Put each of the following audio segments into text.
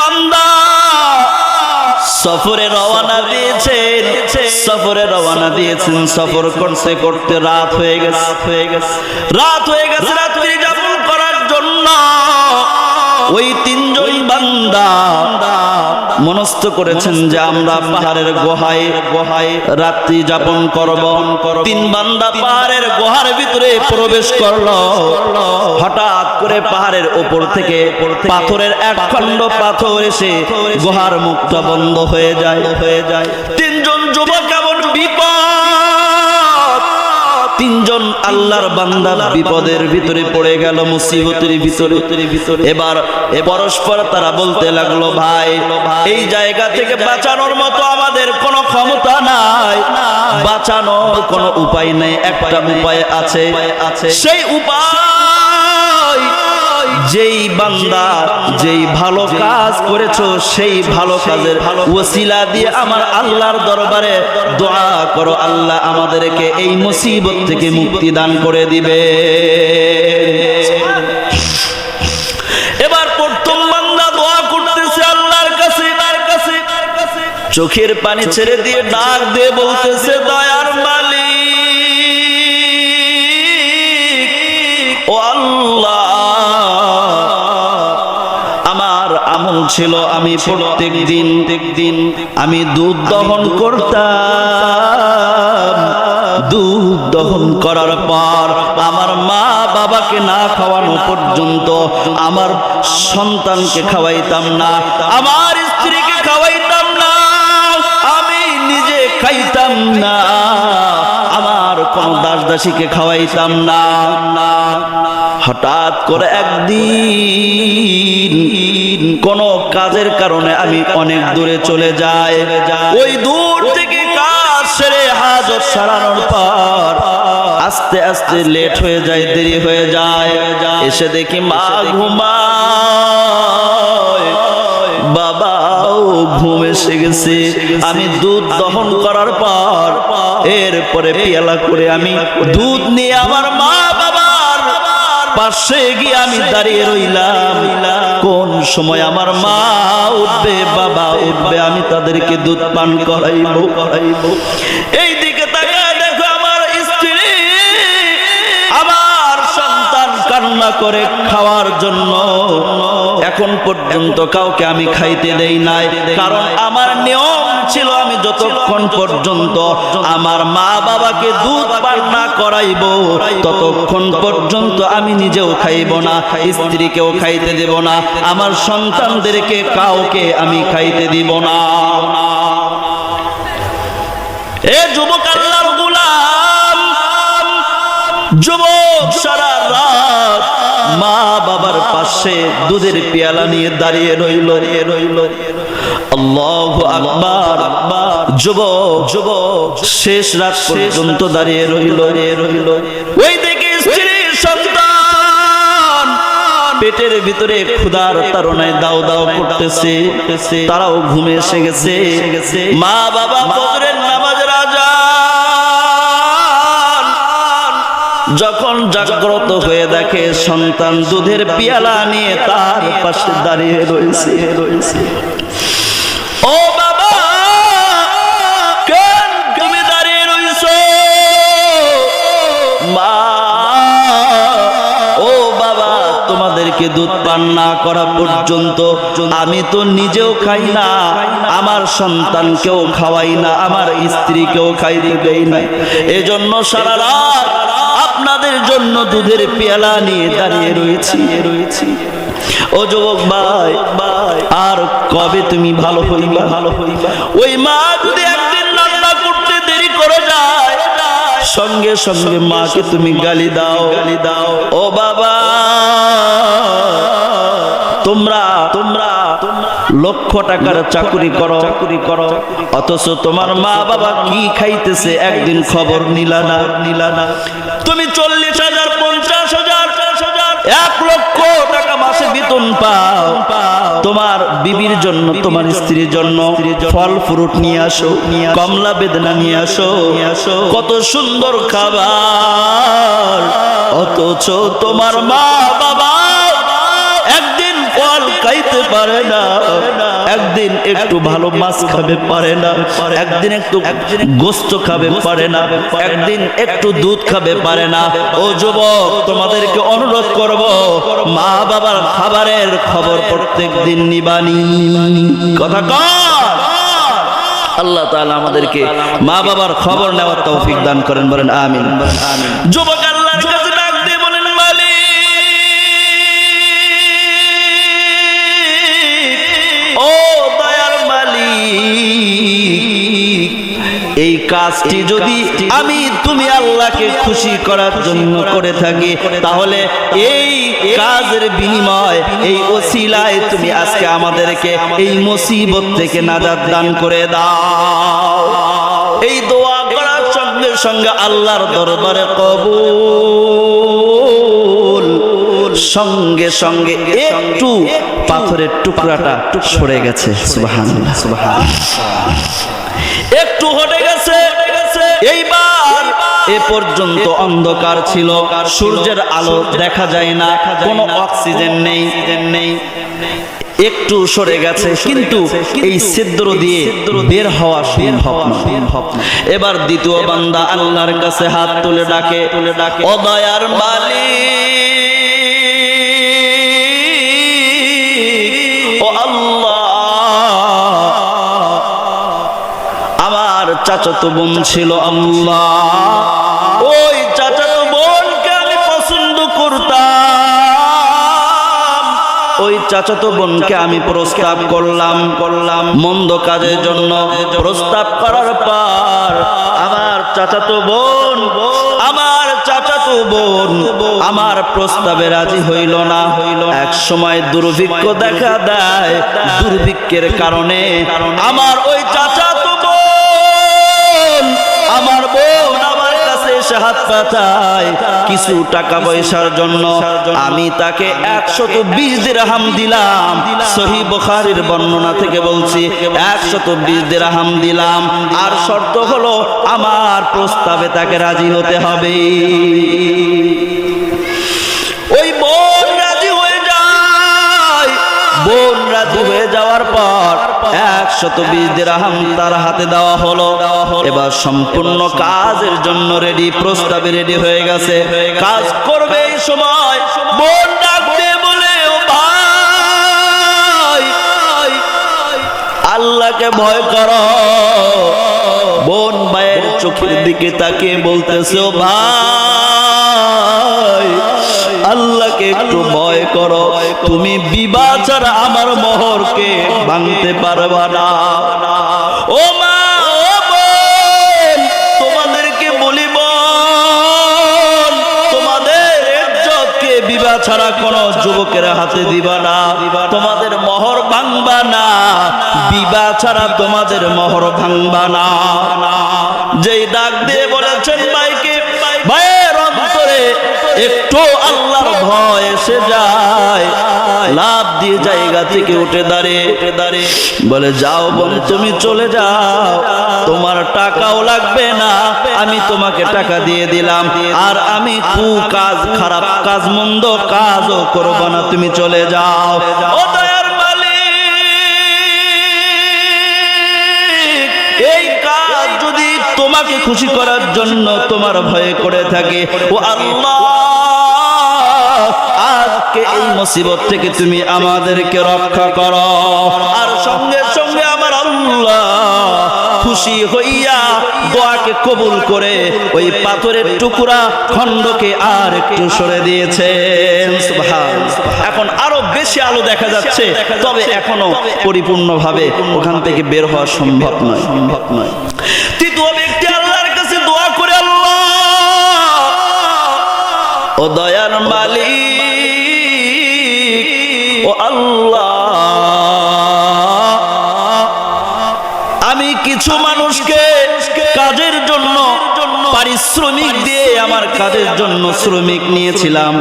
বান্দা সফরে রওনা দিয়েছেন, সফর করতে করতে রাত হয়ে গেছে, রাত্রি যাপন করার জন্য ওই তিনজন বান্দা মনস্থ করেছেন যে আমরা পাহাড়ের গুহায় রাত্রি যাপন করব। তিন বান্দা পাহাড়ের গুহার ভিতরে প্রবেশ করলো। হঠাৎ করে পাহাড়ের উপর থেকে পাথরের এক খণ্ড পাথর এসে গুহার মুখটা বন্ধ হয়ে যায়। তিনজন যুবক এমন বিপদ, তিনজন আল্লাহর বান্দা বিপদের ভিতরে পড়ে গেল, মুসিবতের ভিতরে। এবার পরস্পর তারা বলতে লাগলো, ভাই এই জায়গা থেকে বাঁচানোর মতো আমাদের কোনো ক্ষমতা নাই, বাঁচানোর কোনো উপায় নেই। একটা উপায় আছে, সেই উপায় যেই বান্দা যেই ভালো কাজ করেছো সেই ভালো কাজের ওসিলা দিয়ে আমার আল্লাহর দরবারে দোয়া করো, আল্লাহ আমাদেরকে এই মুসিবত থেকে মুক্তি দান করে দিবে। এবার প্রথম বান্দা দোয়া করতেছে আল্লাহর কাছে, চোখের পানি ছেড়ে দিয়ে ডাক দিয়ে বলতেছে, দয়ার মালিক ও আল্লাহ, ছিল আমি প্রত্যেক দিন আমি দুধ দহন করতাম। দুধ দহন করার পর আমার মা বাবাকে না খাওয়ানো পর্যন্ত আমার সন্তানকে খাওয়াইতাম না, আমার স্ত্রীকে খাওয়াইতাম না, আমি নিজে খাইতাম না, আমার কোন দাস দাসীকে খাওয়াইতাম না। হঠাৎ করে একদিন কোন কাজের কারণে আমি অনেক দূরে চলে যাই। ওই দূর থেকে কাজ সেরে হাজত সারানোর পর আস্তে আস্তে লেট হয়ে যায়, দেরি হয়ে যায়। এসে দেখি মা ঘুমায়, বাবাও ঘুম এসে গেছে। আমি দুধ দহন করার পর এরপরে পেয়ালা করে আমি দুধ নিয়ে আমার মা বাবার পাশে গিয়ে আমি দাঁড়িয়ে রইলাম। কোন সময় আমার মা উঠবে, বাবা উঠবে, আমি তাদেরকে দুধ পান করাইবো। এই দিকে তাকায় দেখো আমার স্ত্রী, আমার সন্তান কান্না করে খাওয়ার জন্য। এখন পর্যন্ত কাউকে আমি খাইতে দেই নাই, কারণ আমার নিয়ম ছিল আমি যতক্ষণ পর্যন্ত আমার মা বাবাকে দুধ পান না করাইবো ততক্ষণ পর্যন্ত আমি নিজেও খাইব না, স্ত্রীকেও খাইতে দেব না, আমার সন্তানদেরকে কাউকে আমি খাইতে দিব না। এ যুবক আল্লাহর গোলাম, যুবক সারা রাত মা বাবার পাশে দুধের পেয়ালা নিয়ে দাঁড়িয়ে রইল। আল্লাহু আকবার। যুবক শেষ রাত পর্যন্ত দাঁড়িয়ে রইল। ওই দিকে স্ত্রীর সন্তান পেটের ভিতরে ক্ষুধার তাড়নায় দাও দাও করতেছে, তারাও ঘুমে এসে গেছে। মা বাবা ফজরের নামাজের আযান যখন জাগ্রত হয়ে দেখে সন্তান দুধের পেয়ালা নিয়ে তার পাশে দাঁড়িয়ে রয়েছে। ও বাবা, কেন তুমি দাঁড়িয়ে রইছো? মা, ও বাবা, তোমাদেরকে দুধ পান না করা পর্যন্ত আমি তো নিজেও খাই না, আমার সন্তানকেও খাওয়াই না, আমার স্ত্রীকেও খাইতে দেই না। এজন্য সারা রাত আপনাদের জন্য দুধের পেয়ালা নিয়ে দাঁড়িয়ে রয়েছি। ও যুবক ভাই, আর কবে তুমি ভালো হইবা? ওই মা যদি একদিন রান্না করতে দেরি করে যায়, সঙ্গে সঙ্গে মাকে তুমি গালি দাও। ও বাবা, তোমরা লক্ষ টাকার চাকরি করো, অথচ তোমার মা বাবা কি খাইতেছে একদিন খবর নিলা না। তুমি 40,000, 50,000, 1 লক্ষ টাকা মাসে বেতন পাও, তোমার বিবির জন্য, তোমার স্ত্রীর জন্য ফল ফ্রুট নিয়ে আসো, কমলা বেদনা নিয়ে আসো, কত সুন্দর খাবার, অথচ তোমার মা বাবা একদিন ফল খাইতে পারে না, একদিন একটু ভালো মাছ খাবে পারে না, একদিন একটু গোস্ত খাবে পারে না, একদিন একটু দুধ খাবে পারে না। ও যুবক, তোমাদেরকে অনুরোধ করব, মা বাবার খাবারের খবর প্রত্যেক দিন নিবানি। কথা কর। আল্লাহ তাআলা আমাদেরকে মা বাবার খবর নেওয়ার তৌফিক দান করেন, বলেন আমিন। যুবক আল্লাহর কাছে ডাক দিয়ে বলেন, মালিক ও দয়ার মালিক, এই কাজটি যদি আমি তুমি আল্লাহকে খুশি করার জন্য করে থাকি, তাহলে এই কাজের বিনিময়, এই ওসিলায় তুমি আজকে আমাদেরকে এই মুসিবত থেকে নাজাত দান করে দাও। এই দোয়া করার সঙ্গে সঙ্গে আল্লাহর দরবারে কবুল। সঙ্গে সঙ্গে একটু পাথরের টুকরাটা সরে গেছে। সুবহানাল্লাহ, সুবহানাল্লাহ। একটু হটে গেছে। এইবার এ পর্যন্ত অন্ধকার ছিল, সূর্যের আলো দেখা যায় না, কোনো অক্সিজেন নেই, একটু সরে গেছে, কিন্তু এই ছিদ্র দিয়ে বের হওয়া সম্ভব নয়। এবার দ্বিতীয় বান্দা আল্লাহর কাছে হাত তুলে ডাকে, ও দয়ার মালিক, ও আল্লাহ, আমার চাচাতো বোন ছিল আল্লাহ, ওই চাচাতো বোনকে আমি পছন্দ করতাম, ওই চাচাতো বোনকে আমি প্রস্তাব করলাম মন্দ কাজের জন্য। প্রস্তাব করার পর আমার চাচাতো বোন আমার প্রস্তাবে রাজি হইল না। এক সময় দুর্ভিক্ষ দেখা দেয়, দুর্ভিক্ষের কারণে আমার ওই চাচাতো বোন, আমার বোন আমার কাছে এসে হাত পাতায় কিছু টাকা পয়সার জন্য। আমি তাকে 120 দিরহাম দিলাম। সহিহ বুখারীর বর্ণনা থেকে বলছি, 120 দিরহাম দিলাম, আর শর্ত হলো আমার প্রস্তাবে তাকে রাজি হতে হবে। ওই বোন রাজি হয়ে যায়। বোন রাজি হয়ে যাওয়ার পর 120 দিরহাম তার হাতে দেওয়া হলো। এবার সম্পূর্ণ কাজের জন্য রেডি, প্রস্তাবে রেডি হয়ে গেছে, কাজ করবে। এই সময় বোন ডাক দিয়ে বলে, ও ভাই, আল্লাহকে ভয় করো। বোন ভাইয়ের চোখের দিকে তাকিয়ে বলতেছে, ও ভাই, আল্লাহকে একটু ভয় করো, তুমি বিবাহ ছাড়া আমার মোহরকে ভাঙতে পারবা না। ও মা, ও বোন, তোমাদেরকে বলি বোন, তোমাদের ইজ্জতকে বিবাহ ছাড়া কোন যুবকের হাতে দিবা না, তোমাদের মোহর ভাঙবা না, বিবাহ ছাড়া তোমাদের মোহর ভাঙবা না। যেই ডাক দিয়ে বলেছেন ভাইকে, ভাইয়ের অন্তরে একটু আল্লাহর ভয় এসে যায়, লাভ দিয়ে জায়গা থেকে উঠে দাঁড়িয়ে বলে, যাও বোন, তুমি চলে যাও, তোমার টাকাও লাগবে না, আমি তোমাকে টাকা দিয়ে দিলাম, আর আমি কুকাজ, খারাপ কাজ, মন্দ কাজও করব না, তুমি চলে যাও। ও দয়ার মালিক, এই কাজ যদি তোমাকে খুশি করার জন্য তোমার ভয়ে করে থাকে, ও আল্লাহ, আজকে এই মুসিবত থেকে তুমি আমাদেরকে রক্ষা করো। আর সঙ্গে সঙ্গে আমার আল্লাহ খুশি হইয়া দোয়াকে কবুল করে ওই পাথরের টুকরা খণ্ডকে আর একটু সরে দিয়েছেন। সুবহানাল্লাহ। এখন আরো বেশি আলো দেখা যাচ্ছে, তবে এখনো পরিপূর্ণভাবে ওখান থেকে বের হওয়া সম্ভব নয়। তৃতীয় ব্যক্তি আল্লাহর কাছে দোয়া করে, আল্লাহ, ও দয়ার মালিক, ও আল্লাহ, আমি কিছু মানুষকে কাজের জন্য পারিশ্রমিক দিয়ে আমার কাজের জন্য শ্রমিক নিয়েছিলাম।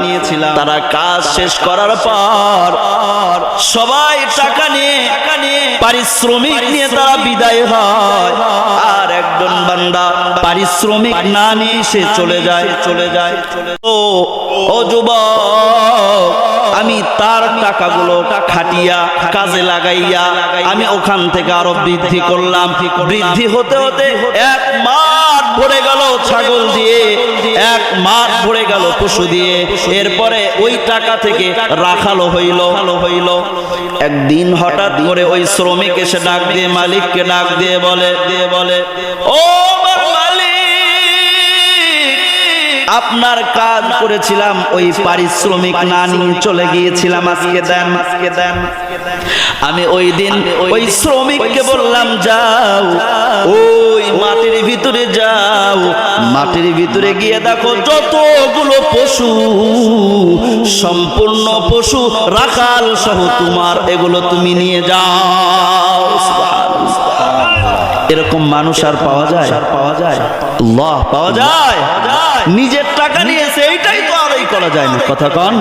তারা কাজ শেষ করার পর সবাই টাকা নিয়ে পারিশ্রমিক নিয়ে তারা বিদায় হয়, আর একজন বান্দা পারিশ্রমিক না নিয়ে সে চলে যায়। ও যুবক, আমি তার টাকাগুলো খাটিয়া কাজে লাগাইয়া আমি ওখান থেকে আরো বৃদ্ধি করলাম। বৃদ্ধি হতে হতে এক মাঠ ভরে গেল ছাগল দিয়ে, এক মাঠ ভরে গেল পশু দিয়ে। এরপরে ওই টাকা থেকে রাখালো হইল। একদিন হঠাৎ করে ওই শ্রমিক এসে ডাক দিয়ে মালিককে ডাক দিয়ে বলে ও আপনার কাজ করেছিলাম, ওই পারিশ্রমিক না নিয়ে চলে গিয়েছিলাম, আজকে দেন। আমি ওই দিন ওই শ্রমিককে বললাম যাও ওই মাটির ভিতরে যাও, মাটির ভিতরে গিয়ে দেখো যতগুলো পশু, সম্পূর্ণ পশু রাখাল সহ তোমার, এগুলো তুমি নিয়ে যাও। এরকম মানুষ আর পাওয়া যায়? আল্লাহ পাওয়া যায়? নিজের টাকা নিয়েছে, এইটাই তো আদায় করা যায় না। কথা কন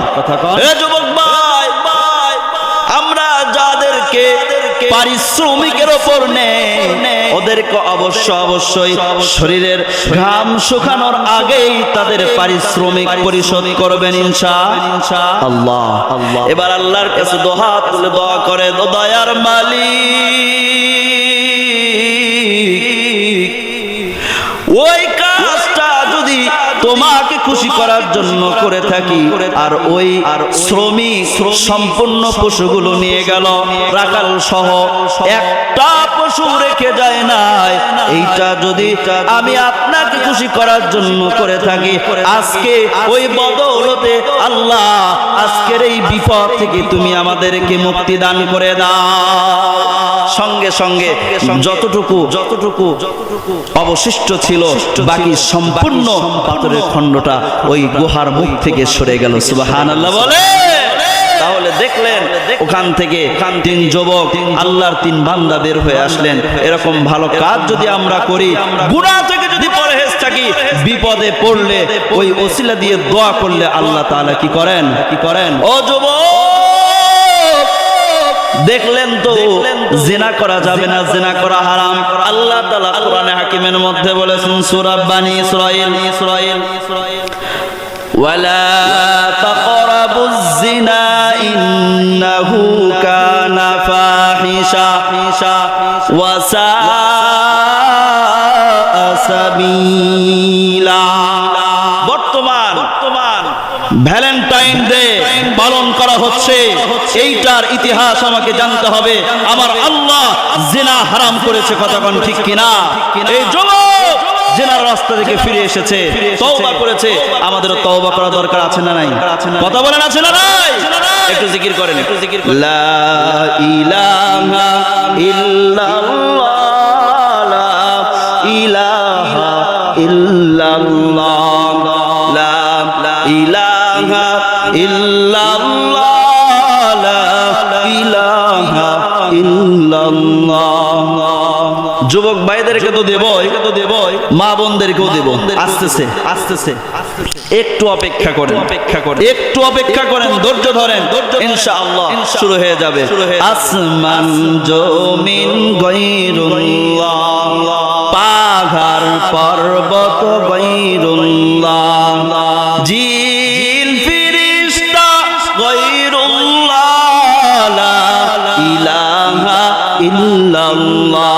এ যুবক ভাই, আমরা যাদেরকে পারিশ্রমিকের ওপর নেই ওদেরকে অবশ্যই শরীরের ঘাম শুকানোর আগেই তাদের পারিশ্রমিক পরিশোধ করবেন ইনশাআল্লাহ। এবার আল্লাহর কাছে দুহাত তুলে দোয়া করে, দয়ার মালিক ওই কাজটা যদি তোমাকে খুশি করার জন্য করে থাকি, আর ওই শ্রমিক সম্পূর্ণ পশুগুলো নিয়ে গেল রাখাল সহ, একটা পশু রেখে যায় নাই, এইটা যদি আমি আপনাকে খুশি করার জন্য করে থাকি, আজকে ওই বদৌলতে আল্লাহ আজকের এই বিপদ থেকে তুমি আমাদেরকে মুক্তি দান করে দাও। সঙ্গে সঙ্গে যতটুকু অবশিষ্ট ছিল বাকি সম্পূর্ণ পাথরের খণ্ডটা ওই গুহার মুখ থেকে সরে গেল। সুবহানাল্লাহ বলে। তাহলে দেখলেন ওখান থেকে তিন যুবক আল্লাহর তিন বান্দা বের হয়ে আসলেন। এরকম ভালো কাজ যদি আমরা করি, গুনাহ থেকে যদি পরহেজ থাকি, বিপদে পড়লে ওই ওসিলা দিয়ে দোয়া করলে আল্লাহ তাআলা কি করেন? ও যুবক দেখলেন তো জিনা করা যাবে না, জিনা করা হারাম। আল্লাহ তাআলা কোরআনে হাকিমের মধ্যে বলেছেন সূরা বানী ইসরাঈল ওয়ালা তাকরাবুজ জিনা ইন্নাহু কানা ফাহিশা ওয়া সাআ সাবিলা। বর্তমান ভ্যালেন্টাইন ডে পালন করা হচ্ছে, এইটার ইতিহাস আমাকে জানতে হবে। আমার আল্লাহ জিনা হারাম করেছে, কথা কোন ঠিক কিনা? এই যুবক জিনার রাস্তা থেকে ফিরে এসেছে, তওবা করেছে। আমাদেরও তওবা করা দরকার আছে না নাই? কথা বলেন আছে না নাই? একটু জিকির করেন, লা ইলাহা ইল্লাল্লাহ, লা ইলাহা ইল্লাল্লাহ, লা ইলাহা ইল্লাল্লাহ, লা ইলাহা ইল্লাল্লাহ। যুবক ভাইদেরকে তো দেবই, মা বোনদেরকেও দেব। আসতেছে একটু অপেক্ষা করেন, একটু অপেক্ষা করেন, ধৈর্য ধরেন, ইনশাআল্লাহ শুরু হয়ে যাবে। আসমান জমিন গায়রুল্লাহ, পাহাড় পর্বত গায়রুল্লাহ, জিন ফেরেশতা গায়রুল্লাহ, লা ইলাহা ইল্লাল্লাহ,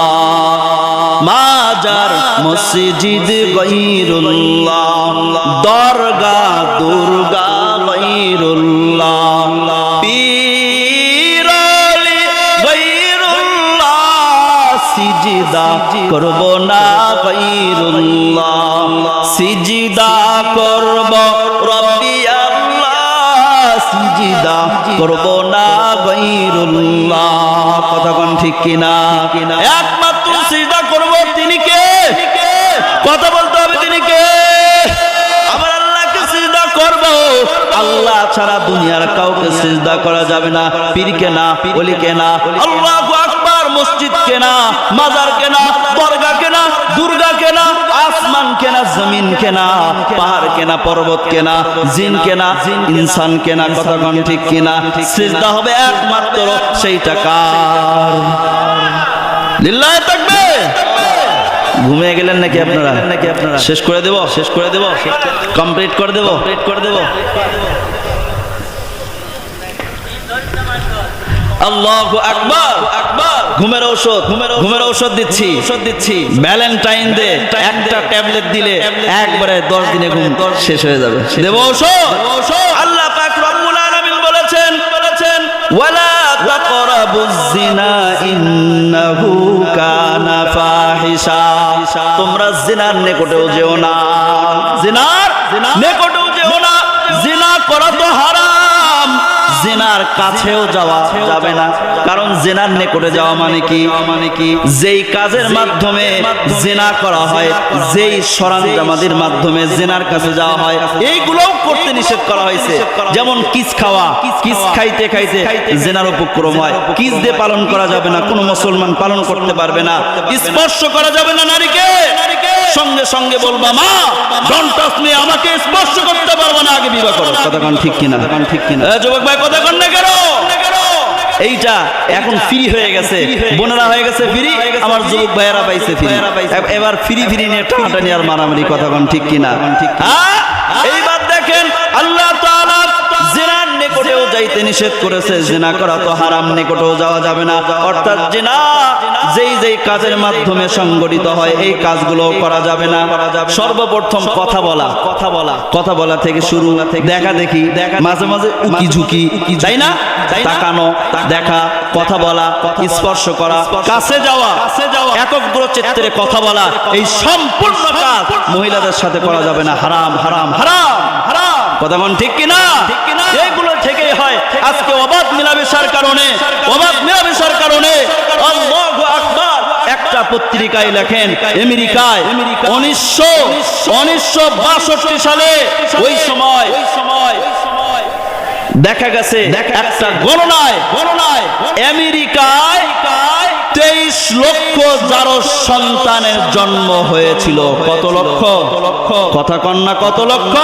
মাজার মসজিদ গায়রুল্লাহ, দরগা দুর্গা গায়রুল্লাহ, পীর আলী গায়রুল্লাহ, সিজদা করব না গায়রুল্লাহ, সিজদা করব রব্বি আল্লাহ, সিজদা করব না গায়রুল্লাহ। কথা কোন ঠিক কিনা? একমাত্র সিজদা করব তিনি কে? কথা বলতে হবে তিনি কে? আমার আল্লাহকে সিজদা করব। আল্লাহ ছাড়া দুনিয়ার কাউকে সিজদা করা যাবে না। পীরকে না, ওলিকে না, আল্লাহু আকবার, মসজিদকে না, মাজারকে না, দরগাকে না, দুর্গাকে না, আসমানকে না, জমিনকে না, পাহাড়কে না, পর্বতকে না, জিনকে না, ইনসানকে না। কথা কোন ঠিক কিনা? সিজদা হবে একমাত্র সেইটা কার? লিল্লাহি তাকবীর। ঘুমিয়ে গেলেন নাকি আপনারা? শেষ করে দেব, কমপ্লিট করে দেব। আল্লাহু আকবার। ঘুমের ঔষধ দিচ্ছি ভ্যালেন্টাইন ডে একটা ট্যাবলেট দিলে একবারে 10 দিনে ঘুম শেষ হয়ে যাবে। দেব ঔষধ। আল্লাহ পাক রব্বুল আলামিন বলেছেন ওয়ালা তাকরাবুজ জিনা ইন্নাহু কানা ফাহিশা। তোমরা জিনার নিকটেও যেও না, জিনার নিকটেও যেও না। জিনা করা তো হারাম, জিনার কাছেও যাওয়া যাবে না। কারণ জিনার নিকটে যাওয়া মানে কি যেই কাজের মাধ্যমে জিনা করা হয়, যেই সরঞ্জামাদির মাধ্যমে জিনার কাছে যাওয়া হয়, এইগুলোও করতে নিষেধ করা হয়েছে। যেমন কিস খাওয়া, কিস খাইতে খাইতে জিনার উপক্রম হয়। কিস দিয়ে পালন করা যাবে না, কোনো মুসলমান পালন করতে পারবে না। স্পর্শ করা যাবে না নারীকে। সঙ্গে সঙ্গে বলবা মা ডোন্ট টাচ মি, আমাকে স্পর্শ করতে পারবে না, আগে বিবাহ করো। কথা কোন ঠিক কিনা? যুবক ভাই কথা কোন না কেন? এইটা এখন ফ্রি হয়ে গেছে, বোনেরা হয়ে গেছে ফ্রি, আমার যুবক ভাইয়েরা পাইছে ফ্রি। এবার ফ্রি নিয়ে টানাটানি আর মারামারি। কথা কোন ঠিক কিনা? এইবার দেখেন আল্লাহ তাআলা জিনার নিকটেও যাইতে নিষেধ করেছে। জিনা করা তো হারাম, নিকটেও যাওয়া যাবে না। অর্থাৎ জিনা যেই কাজের মাধ্যমে সংগঠিত হয় এই কাজগুলো করা যাবে না। সর্বপ্রথম কথা বলা থেকে শুরু, দেখা দেখি, মাঝে মাঝে উকি ঝুঁকি, তাই না? তাকানো, দেখা, কথা বলা, স্পর্শ করা, কাছে যাওয়া, একগ্র চিত্তে কথা বলা, এই সম্পূর্ণ কাজ মহিলাদের সাথে করা যাবে না। হারাম হারাম হারাম হারাম। কথা কোন ঠিক কিনা? এইগুলো থেকেই হয় আজকে অবাধ মেলামেশার কারণে আল্লাহু আকবার। একটা পত্রিকায় লেখেন আমেরিকায় 1962 সালে ওই সময় দেখা গেছে একটা গণনায় আমেরিকায় 23 লক্ষ জারজ সন্তানের জন্ম হয়েছিল। কত লক্ষ? কথা কন না, কত লক্ষ?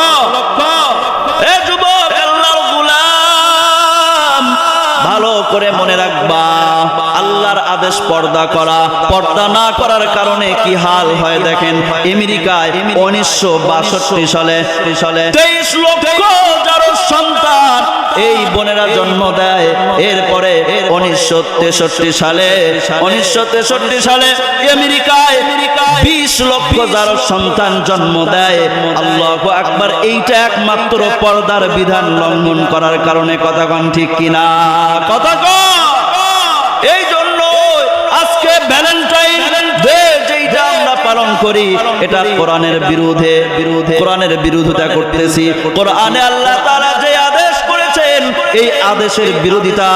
এ যুবক, আল্লাহর গোলাম, ভালো করে মনে রাখবা, আল্লাহর আদেশ পর্দা না করার কারণে কি হাল হয় দেখেন। আমেরিকায় 1962 সালে 23 লক্ষ জারজ সন্তান এই বোনেরা জন্ম দেয়। এরপরে 1963 সালে আমেরিকায় 20 লক্ষ জারজ সন্তান জন্ম দেয়। আল্লাহু আকবার। এইটা একমাত্র পর্দার বিধান লঙ্ঘন করার কারণে। কথা কোন ঠিক কিনা? কথা কোন? এই জন্য আজকে ভ্যালেন্টাইন ডে যেটা আমরা পালন করি, এটা কোরআনের বিরোধিতা করতেছি। কোরআনে আল্লাহ তাআলা যে আদেশ করেছেন এই আদেশের বিরোধিতা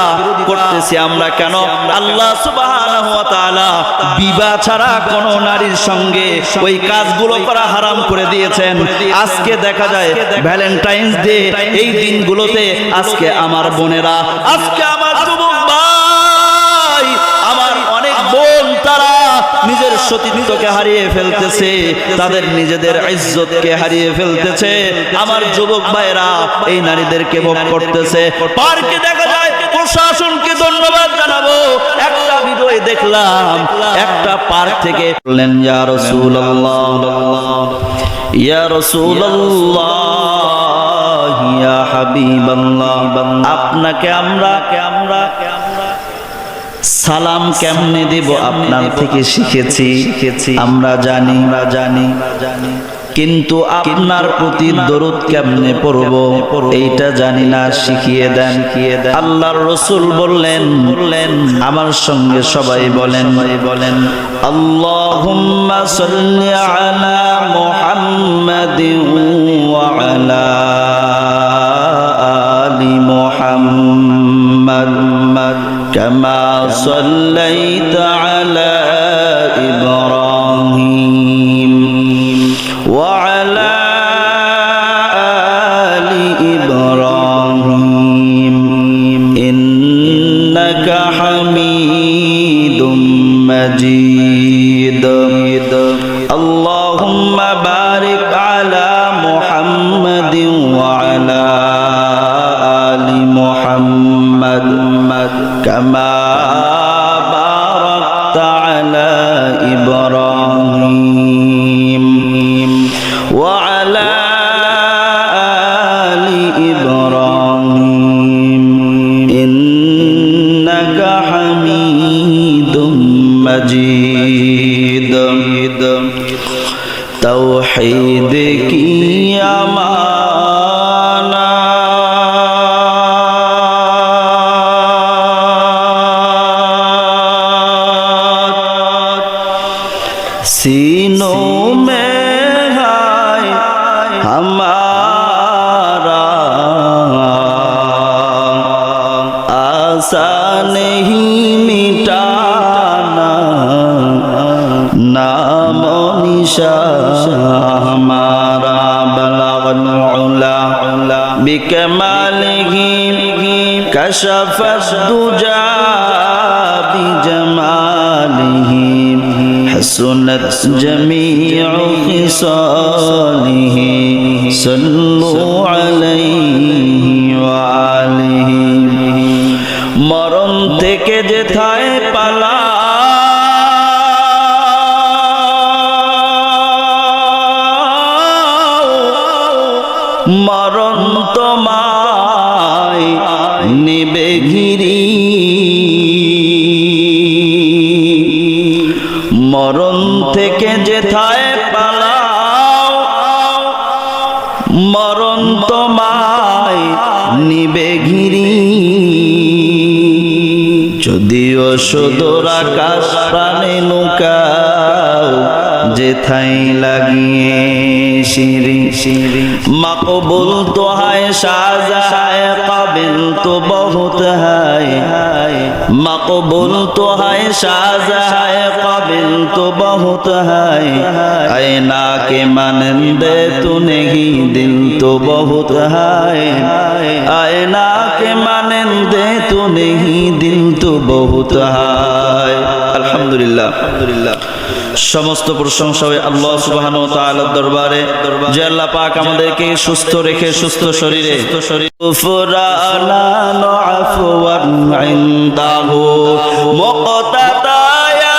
করতেছি আমরা কেন? আল্লাহ সুবহানাহু ওয়া তাআলা বিবাহ ছাড়া কোন নারীর সঙ্গে ওই কাজগুলো করা হারাম করে দিয়েছেন। আজকে দেখা যায় ভ্যালেন্টাইন্স ডে, এই দিনগুলোতে আজকে আমার বোনেরা, আজকে আমার যুবক ভাই, আমার অনেক বোন, তারা নিজের সতীত্বকে হারিয়ে ফেলতেছে, তাদের নিজেদের ইজ্জতকে হারিয়ে ফেলতেছে। আমার যুবক ভাইরা এই নারীদেরকে ভোগ করতেছে। পার্কে দেখা যায়, প্রশাসনকে ধন্যবাদ জানাবো, একটা ভিডিও দেখলাম, একটা পার্ক থেকে বললেন ইয়া রাসূলুল্লাহ, ইয়া রাসূলুল্লাহ, ইয়া হাবিবাল্লাহ, আপনাকে আমরা সালাম কেমনে দেব আপনার থেকে শিখেছি, আমরা জানি, কিন্তু আপনার প্রতি দরুদ কেমনে পড়ব এইটা জানি না, শিখিয়ে দেন। আল্লাহর রাসূল বললেন আমার সঙ্গে সবাই বলেন আল্লাহুম্মা সাল্লি আলা মুহাম্মাদিন ওয়া আলা আলি মুহাম্মাদ কামা সাল্লাইতা আলা ইব্রাহিম ওয়া আলা আলি ইব্রাহিম ইন্নাকা হামিদুম মাজিদ। আল্লাহুম্মা বারিক আলা মুহাম্মাদিন ওয়া আলা আলি মুহাম্মাদ কামা বারাকতা আলা ইব্রাহিম ওয়া আলা আলি ইব্রাহিম ইন্নাকা सीनों में है हमारा आशा नहीं मिटाना नाम निशा हमारा बलगल उला बिकमालिही कशफत दुजा बिजमालिही हसनत जमीउ खिसालिही सल्लु अलैहि व आलिहि मरण থেকে যেথায় পালা মরণ তোমায় নেবে ঘিরি মরণ থেকে যেথায় পালাও মরণ তোমায় নিবে ঘিরি যদিও সুদূর আকাশ প্রাণে নৌকাও যেথায় লাগিয়ে শিরি শিরি মকবুল তো হয় শাহজাহায় কাবিল তো বহুত হয় मकबूल तो है शाहजहां काबिल तो बहुत है ऐना के मानंदे तू नहीं दिल तो बहुत है ऐना के मानंदे तू नहीं दिल तो बहुत है अल्हम्दुलिल्लाह समस्त प्रशंसा अल्लाह सुब्हानाहु व ताआलार दरबारे जे अल्लाह पाक আমাদেরকে সুস্থ রেখে সুস্থ শরীরে ফুরানা আফওয়ান ইনদাহু মুqtadaya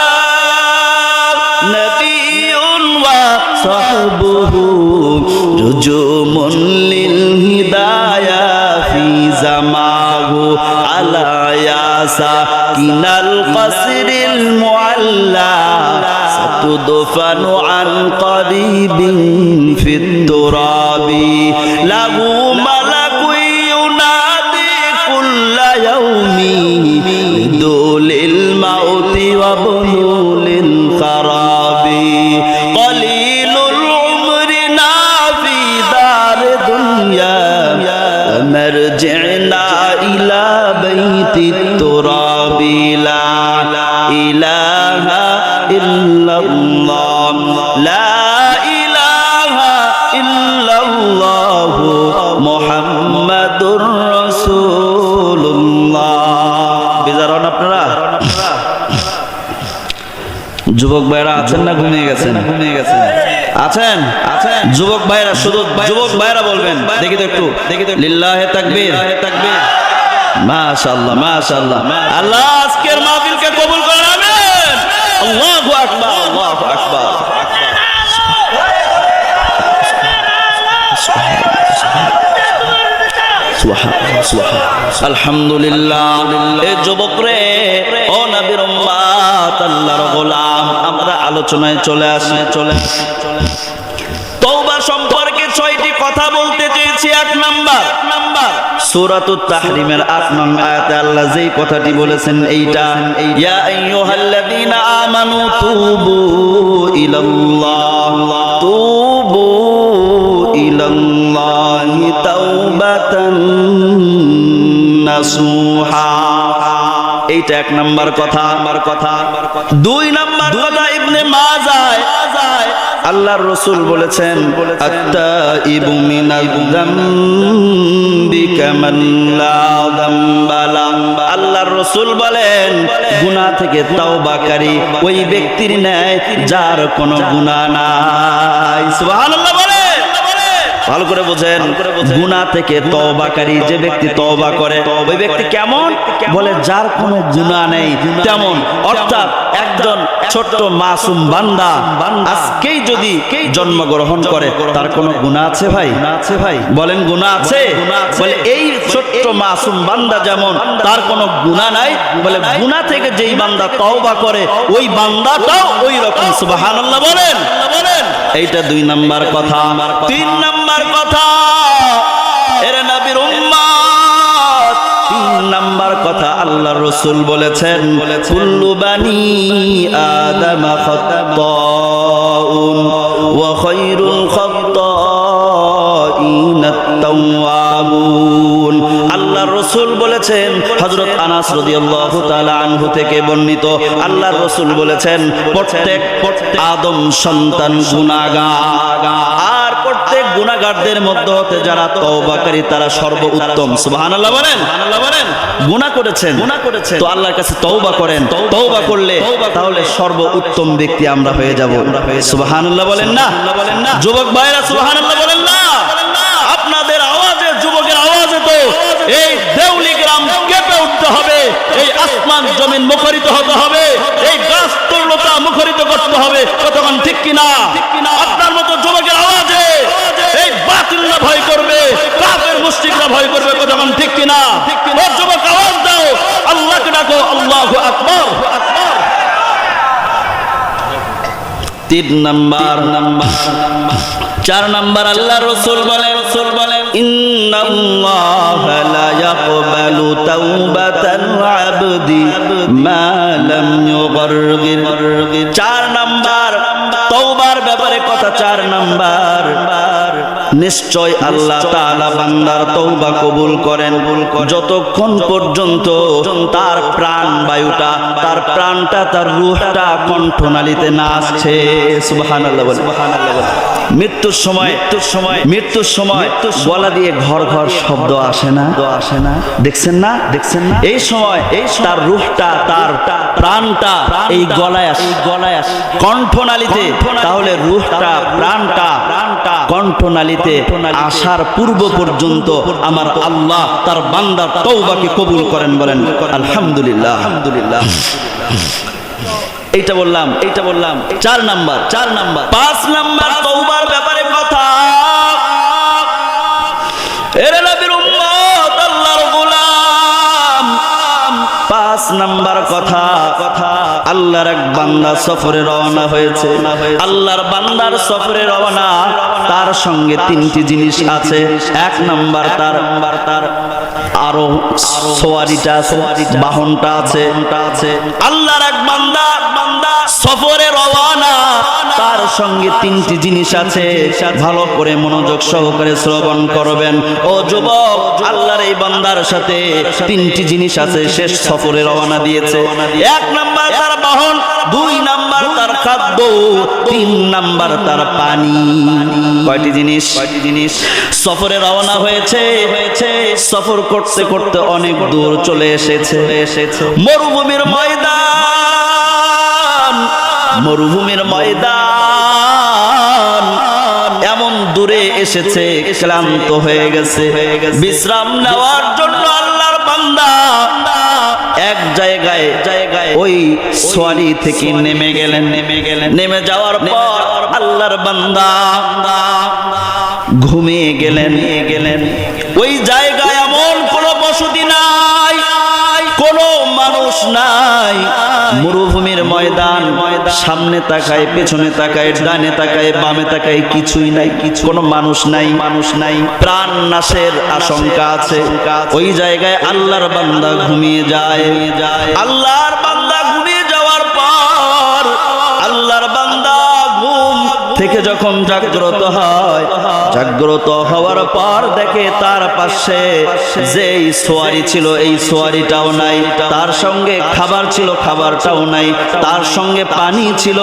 নাবিয়ুন ওয়া সাহবুহু রুজুমুন লিল হিদায়া ফি জামাহু আলা ইয়াসা কিনাল কসরিল মুআল্লা تدفن عن قريب في التراب له ملك ينادي كل يوم لدول الموت وبلول الخراب قليل العمر في دار دنيا مرجعنا إلى بيت التراب لا إله إلا الله لا إله إلا الله محمد رسول الله বিজারন আপনারা যুবক ভাইরা আছেন না ঘুমিয়ে গেছেন আছেন যুবক ভাইরা শুধু যুবক ভাইরা বলবেন দেখি তো একটু লিল্লাহে তাকবীর মাশাআল্লাহ মাশাআল্লাহ আল্লাহ আজকের মাহফিলকে কবুল করেন আমিন আল্লাহু আকবার আল্লাহু আকবার আলহামদুলিল্লাহ এ যুবক রে ও নবীর উম্মত আল্লাহর গোলাম আমরা আলোচনায় চলে আসি তওবা সম্পর্কে 6টি কথা বলতে চেয়েছি। 1 নাম্বার সূরাতুত তাহরিমের 8 নং আয়াতে আল্লাহ যেই কথাটি বলেছেন এইটা ইয়া আইয়ুহাল্লাযীনা আমানু তুবু ইলাল্লাহি তাওবাতান নাসুহা এইটা 1 নাম্বার কথা। 2 নাম্বার কথা ইবনে মাজাহ আল্লাহর রাসূল বলেছেন আত্তাইবু মিনাল যামবি কামান লা যামবা লা আল্লাহর রাসূল বলেন গুনাহ থেকে তওবাকারী ওই ব্যক্তির ন্যায় যার কোনো গুনাহ নাই। সুবহানাল্লাহ বলেন ভালো করে বোঝেন গুনাহ থেকে তওবাকারী যে ব্যক্তি তওবা করে ওই ব্যক্তি কেমন বলে যার কোনো গুনাহ নেই তেমন। অর্থাৎ একজন ছোট্ট মাসুম বান্দা আজকেই যদি জন্মগ্রহণ করে তার কোনো গুনাহ আছে ভাই বলেন গুনাহ আছে? বলে এই ছোট্ট মাসুম বান্দা যেমন তার কোনো গুনাহ নাই বলে গুনাহ থেকে যেই বান্দা তওবা করে ওই বান্দাটাও ওই রকম। সুবহানাল্লাহ বলেন এইটা 2 নাম্বার কথা। 3 নাম্বার কথা এর নবীর উম্মত 3 নাম্বার কথা আল্লাহ রাসূল বলেছেন কুল্লু বানি আদম খাত্তাউন ওয়া খায়রুল খাত্তাইনা আত-তাওয়াবুন। আল্লাহ রাসূল বলেছেন, হযরত আনাস রাদিয়াল্লাহু তাআলা আনহু থেকে বর্ণিত, আল্লাহ রাসূল বলেছেন প্রত্যেক আদম সন্তান গুনাহগার, আর প্রত্যেক গুনাহগারদের মধ্যে হতে যারা তওবাকারী তারা সর্বোত্তম। সুবহানাল্লাহ বলেন। গুনাহ করেছেন তো আল্লাহর কাছে তওবা করেন, তওবা করলে তাহলে সর্বোত্তম ব্যক্তি আমরা হয়ে যাব। সুবহানাল্লাহ বলেন না? যুবক ভাইরা সুবহানাল্লাহ বলেন না? আপনাদের আওয়াজে, যুবকের আওয়াজে তো এই দেউলি গ্রাম কেঁপে উঠতে হবে, এই আসমান জমিন মুখরিত হতে হবে, এই গাছ তরুলতা মুখরিত করতে হবে। কতক্ষণ ঠিক কিনা? আপনার মতো যুবকের আওয়াজে এই বাতিলরা ভয় করবে, কাফের মুশরিকরা ভয় করবে। কতক্ষণ ঠিক কিনা? ও যুবক আওয়াজ দাও, আল্লাহকে ডাকো, আল্লাহু আকবার। 3 নাম্বার 4 নাম্বার আল্লাহ রাসূল বলেন ইন্নাল্লাহা লা ইয়াকবালু তাওবাতাল আবদি মা লাম ইউগারগির। 4 নাম্বার তওবার ব্যাপারে কথা। 4 নাম্বার নিশ্চয় আল্লাহ তাআলা বান্দার তওবা কবুল করেন যতক্ষণ পর্যন্ত তার প্রাণ বায়ুটা, তার প্রাণটা, তার রূহটা কণ্ঠনালীতে না আসছে। সুবহানাল্লাহ বলেন। মৃত্যুর সময় গলা দিয়ে ঘর ঘর শব্দ আসে না? দেখছেন না? এই সময় তার রূহটা, তার প্রাণটা এই গলায় আসে, কণ্ঠনালীতে। তাহলে রূহটা, প্রাণটা কণ্ঠনালীতে আসার পূর্ব পর্যন্ত আমার আল্লাহ তার বান্দার তওবাকে কবুল করেন। বলেন আলহামদুলিল্লাহ। এইটা বললাম 4 নাম্বার। 5 নাম্বার তওবার ব্যাপারে কথা। এর নবীর উম্মত, আল্লাহর গোলাম, 5 নাম্বার কথা। আল্লাহর এক বান্দা সফরে রওনা হয়েছে। আল্লাহর বান্দার সফরে রওনা, তার সঙ্গে 3টি জিনিস আছে। 1 নাম্বার তার আরো সওয়ারিটা আছে, বাহনটা আছে। আল্লাহর এক বান্দা সফরে রওনা, তার সঙ্গে 3টি জিনিস আছে। ভালো করে মনোযোগ সহকারে শ্রবণ করবেন ও যুবক। আল্লাহর এই বান্দার সাথে 3টি জিনিস আছে। শেষ সফরে রওনা দিয়েছে। 1 নাম্বার তার বাহন, 2 নাম্বার তার খাদ্য, 3 নাম্বার তার পানি। কয়টি জিনিস? সফরে রওনা হয়েছে। সফর করতে করতে অনেক দূর চলে এসেছে। মরুভূমির ময়দান, এমন দূরে এসেছে, ক্লান্ত হয়ে গেছে। বিশ্রাম নেওয়ার জন্য আল্লাহর বান্দা এক জায়গায় ওই সোয়ারি থেকে নেমে গেলেন। নেমে যাওয়ার পর আল্লাহর বান্দা ঘুমিয়ে গেলেন। ওই জায়গায় এমন কোনো বসতি নাই, কোনো মানুষ নাই। মরুভূমির ময়দান, সামনে তাকায়, পেছনে তাকায়, ডানে তাকায়, বামে তাকায়, কিছুই নাই, কোনো মানুষ নাই। প্রাণ নাশের আশঙ্কা আছে। ওই জায়গায় আল্লাহর বান্দা ঘুমিয়ে যায়। আল্লাহর বান্দা ঘুমিয়ে যাওয়ার পর আল্লাহর বান্দা ঘুম থেকে যখন জাগ্রত হওয়ার পর দেখে তার পাশে যেই সোয়ারি ছিল এই সোয়ারিটাও নাই, তার সঙ্গে খাবার ছিল খাবারটাও নাই, তার সঙ্গে পানি ছিল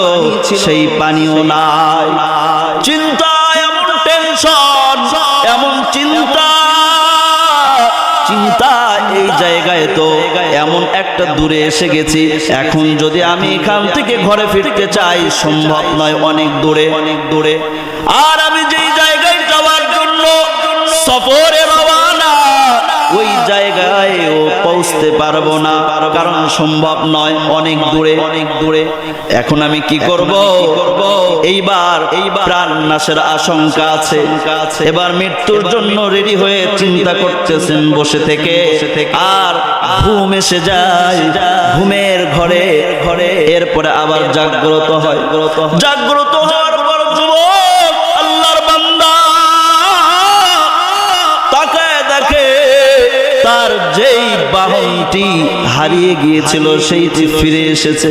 সেই পানিও নাই। চিন্তা, এমন টেনশন, এমন চিন্তা। এই জায়গায় তো এমন একটা দূরে এসে গেছি, এখন যদি আমি এখান থেকে ঘরে ফিরতে চাই সম্ভব নয়, অনেক দূরে। আর আমি যেই জায়গায় যাওয়ার জন্য সফরে রওনা, ওই জায়গায় পৌঁছতে পারবো না, কারণ সম্ভব নয়, অনেক দূরে। এখন আমি কি করব? এইবার প্রাণ নাশের আশঙ্কা আছে। এবার মৃত্যুর জন্য রেডি হয়ে চিন্তা করতেছেন বসে থেকে, আর ঘুম এসে যায়। ঘুমের ঘরে এরপরে আবার জাগ্রত হয়। জাগ্রত হওয়ার পর যুবক আল্লাহর বান্দা তাকায় দেখে তার যেই বাহনটি হারিয়ে গিয়েছিল সেইটি ফিরে এসেছে।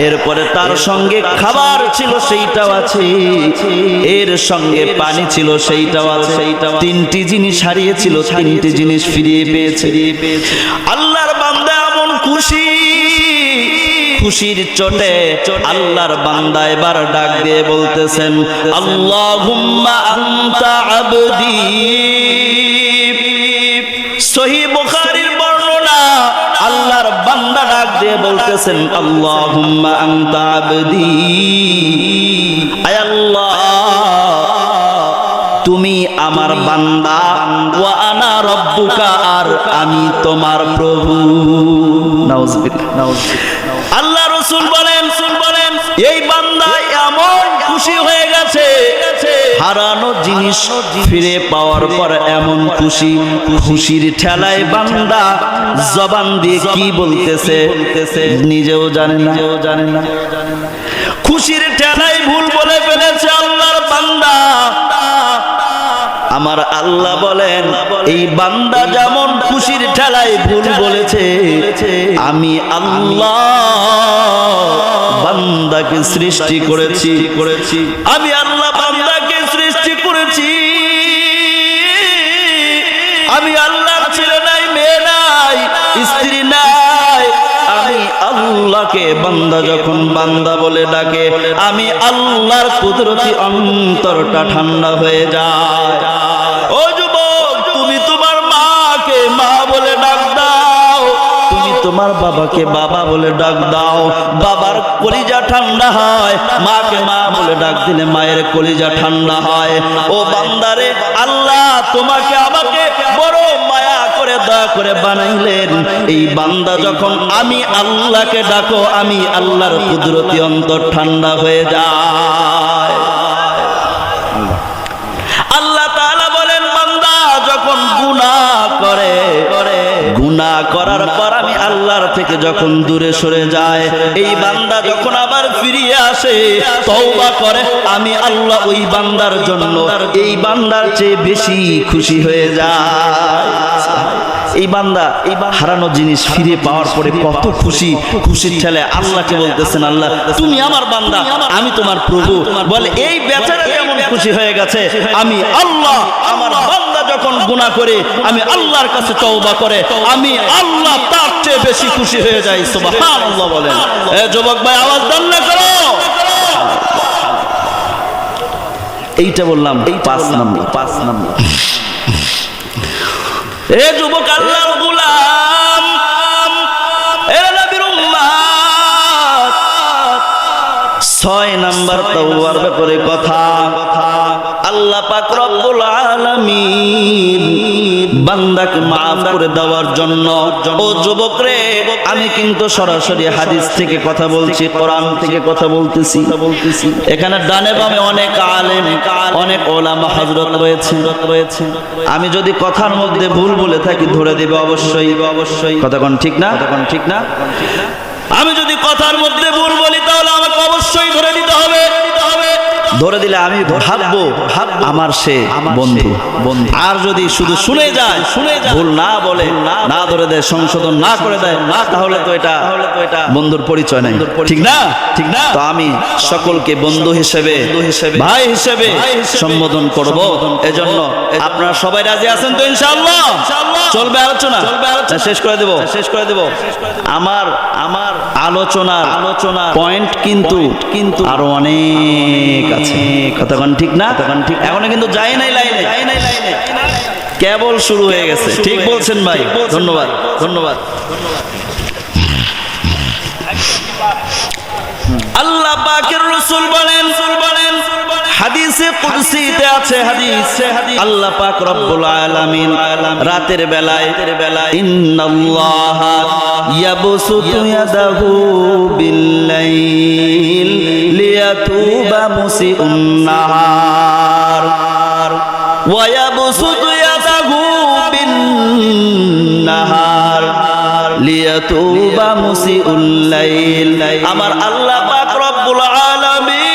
এরপরে তার সঙ্গে খাবার ছিল সেইটাও আছে, এর সঙ্গে পানি ছিল সেইটাও আছে। তিনটি জিনিস হারিয়েছিল, তিনটি জিনিস ফিরিয়ে পেয়েছে। আল্লাহর বান্দা এমন খুশি, খুশির চোটে আল্লাহর বান্দা এবার ডাক দিয়ে বলতেছেন, আল্লাহুম্মা আনতা আবদি। সহিহ বুখারীর বর্ণনা, আল্লাহর বান্দা ডাক দিয়ে বলতেছেন, আল্লাহুম্মা আনতা আবদি, আয় আল্লাহ তুমি আমার বান্দা, ওয়া আনা রব্বুকা, আর আমি তোমার প্রভু। নাউযুবিল্লাহ। আল্লাহ রাসূল বলেন, এই বান্দা এমন খুশি হয়ে গেছে, হারানো জিনিস ফিরে পাওয়ার পর এমন খুশি, খুশির ঠেলায় বান্দা জবান দিয়ে কি বলতেছে নিজেও জানে না। খুশির ঠেলায় ভুল বলে ফেলেছে আল্লাহর বান্দা। আমার আল্লাহ বলেন, এই বান্দা যেমন খুশির ঠেলায় ভুল বলেছে, আমি আল্লাহ বান্দাকে সৃষ্টি করেছি, আমি আল্লাহ বান্দাকে সৃষ্টি করেছি। আমি আল্লাহর ছেলে নাই, মেয়ে নাই, স্ত্রী নাই। আমি আল্লাহকে বান্দা যখন বান্দা বলে ডাকে, আমি আল্লাহর কুদরতি অন্তরটা ঠান্ডা হয়ে যায়। ও যুবক, তুমি তোমার মাকে মা বলে ডাক দাও, তুমি তোমার বাবাকে বাবা বলে ডাক দাও, বাবার কলিজা ঠান্ডা হয়। মাকে মা বলে ডাক দিলে মায়ের কলিজা ঠান্ডা হয়। ও বান্দারে, আল্লাহ তোমাকে আমাকে বড় মায়া করে দয়া করে বানাইলেন। এই বান্দা যখন আমি আল্লাহকে ডাকো, আমি আল্লাহর কুদরতি অন্তর ঠান্ডা হয়ে যায়। আল্লাহ তাআলা বলেন, বান্দা যখন গুনাহ করে, গুনাহ করার পর আমি আল্লাহর থেকে যখন দূরে সরে যায়, এই বান্দা যখন আবার ফিরিয়ে আসে, তওবা করে, আমি আল্লাহ ওই বান্দার জন্য এই বান্দার চেয়ে বেশি খুশি হয়ে যায়। এই বান্দা হারানো জিনিস ফিরে পাওয়ার পরে কত খুশি, খুশির ঠেলে আল্লাহকে বলতেছেন, আল্লাহ তুমি আমার বান্দা, আমি তোমার প্রভু। বলে এই বেচারা কেমন খুশি হয়ে গেছে, আমি আল্লাহ আমার বান্দা যখন গুনাহ করে আমি আল্লাহর কাছে তওবা করে, আমি আল্লাহ তার চেয়ে বেশি খুশি হয়ে যাই। সুবহানাল্লাহ বলেন। এ যুবক ভাই, আওয়াজ দান না করো। এইটা বললাম, এই 5 নম্বর। এ যুবক, আল্লাহর গোলাম, এ নবীর উম্মত, 6 নাম্বার তওবার ব্যাপারে কথা। আল্লাহ পাক রব্বুল আলামিন বান্দাকে maaf করে দেওয়ার জন্য, ও যুবক রে, আমি কিন্তু সরাসরি হাদিস থেকে কথা বলছি, কোরআন থেকে কথা বলতেছি। এখানে ডানে বামে অনেক আলেম, অনেক ওলামা হযরত রয়েছে। আমি যদি কথার মধ্যে ভুল বলে থাকি ধরে দেব অবশ্যই। কথা কোন ঠিক না? আমি যদি কথার মধ্যে ভুল বলি তাহলে আমাকে অবশ্যই ধরে দিতে হবে। ধরে দিলে আমি ভাববো আমার সে বন্ধু। আর যদি শুধু শুনে যায়, ভুল না বলে, না ধরে দেয়, সংশোধন না করে দেয়, তাহলে তো এটা বন্ধুর পরিচয় নাই। ঠিক না? তো আমি সকলকে বন্ধু হিসেবে, ভাই হিসেবে সম্বোধন করব। এজন্য আপনারা সবাই রাজি আছেন তো? ইনশাআল্লাহ চলবে আলোচনা। শেষ করে দেব। আমার আলোচনার পয়েন্ট কিন্তু আরো অনেক আছে। কথা কোন ঠিক না? এখনো কিন্তু যাই নাই লাইনে, কেবল শুরু হয়ে গেছে। ঠিক বলছেন ভাই, ধন্যবাদ। আল্লাহ পাকের রাসূল বলেন, হাদিসে কুদসিতে আছে, আল্লাহ পাক রব্বুল আলামিন রাতের বেলায় ইন্নাল্লাহা ইয়াবসুতু ইয়াদাহু বিল্লাইল লিয়াতুবা মুসিউন নাহার ওয়া ইয়াবসুতু ইয়াদাহু বিন-নাহার লিয়াতুবা মুসিউল লাইল। আমার আল্লাহ পাক রব্বুল আলামিন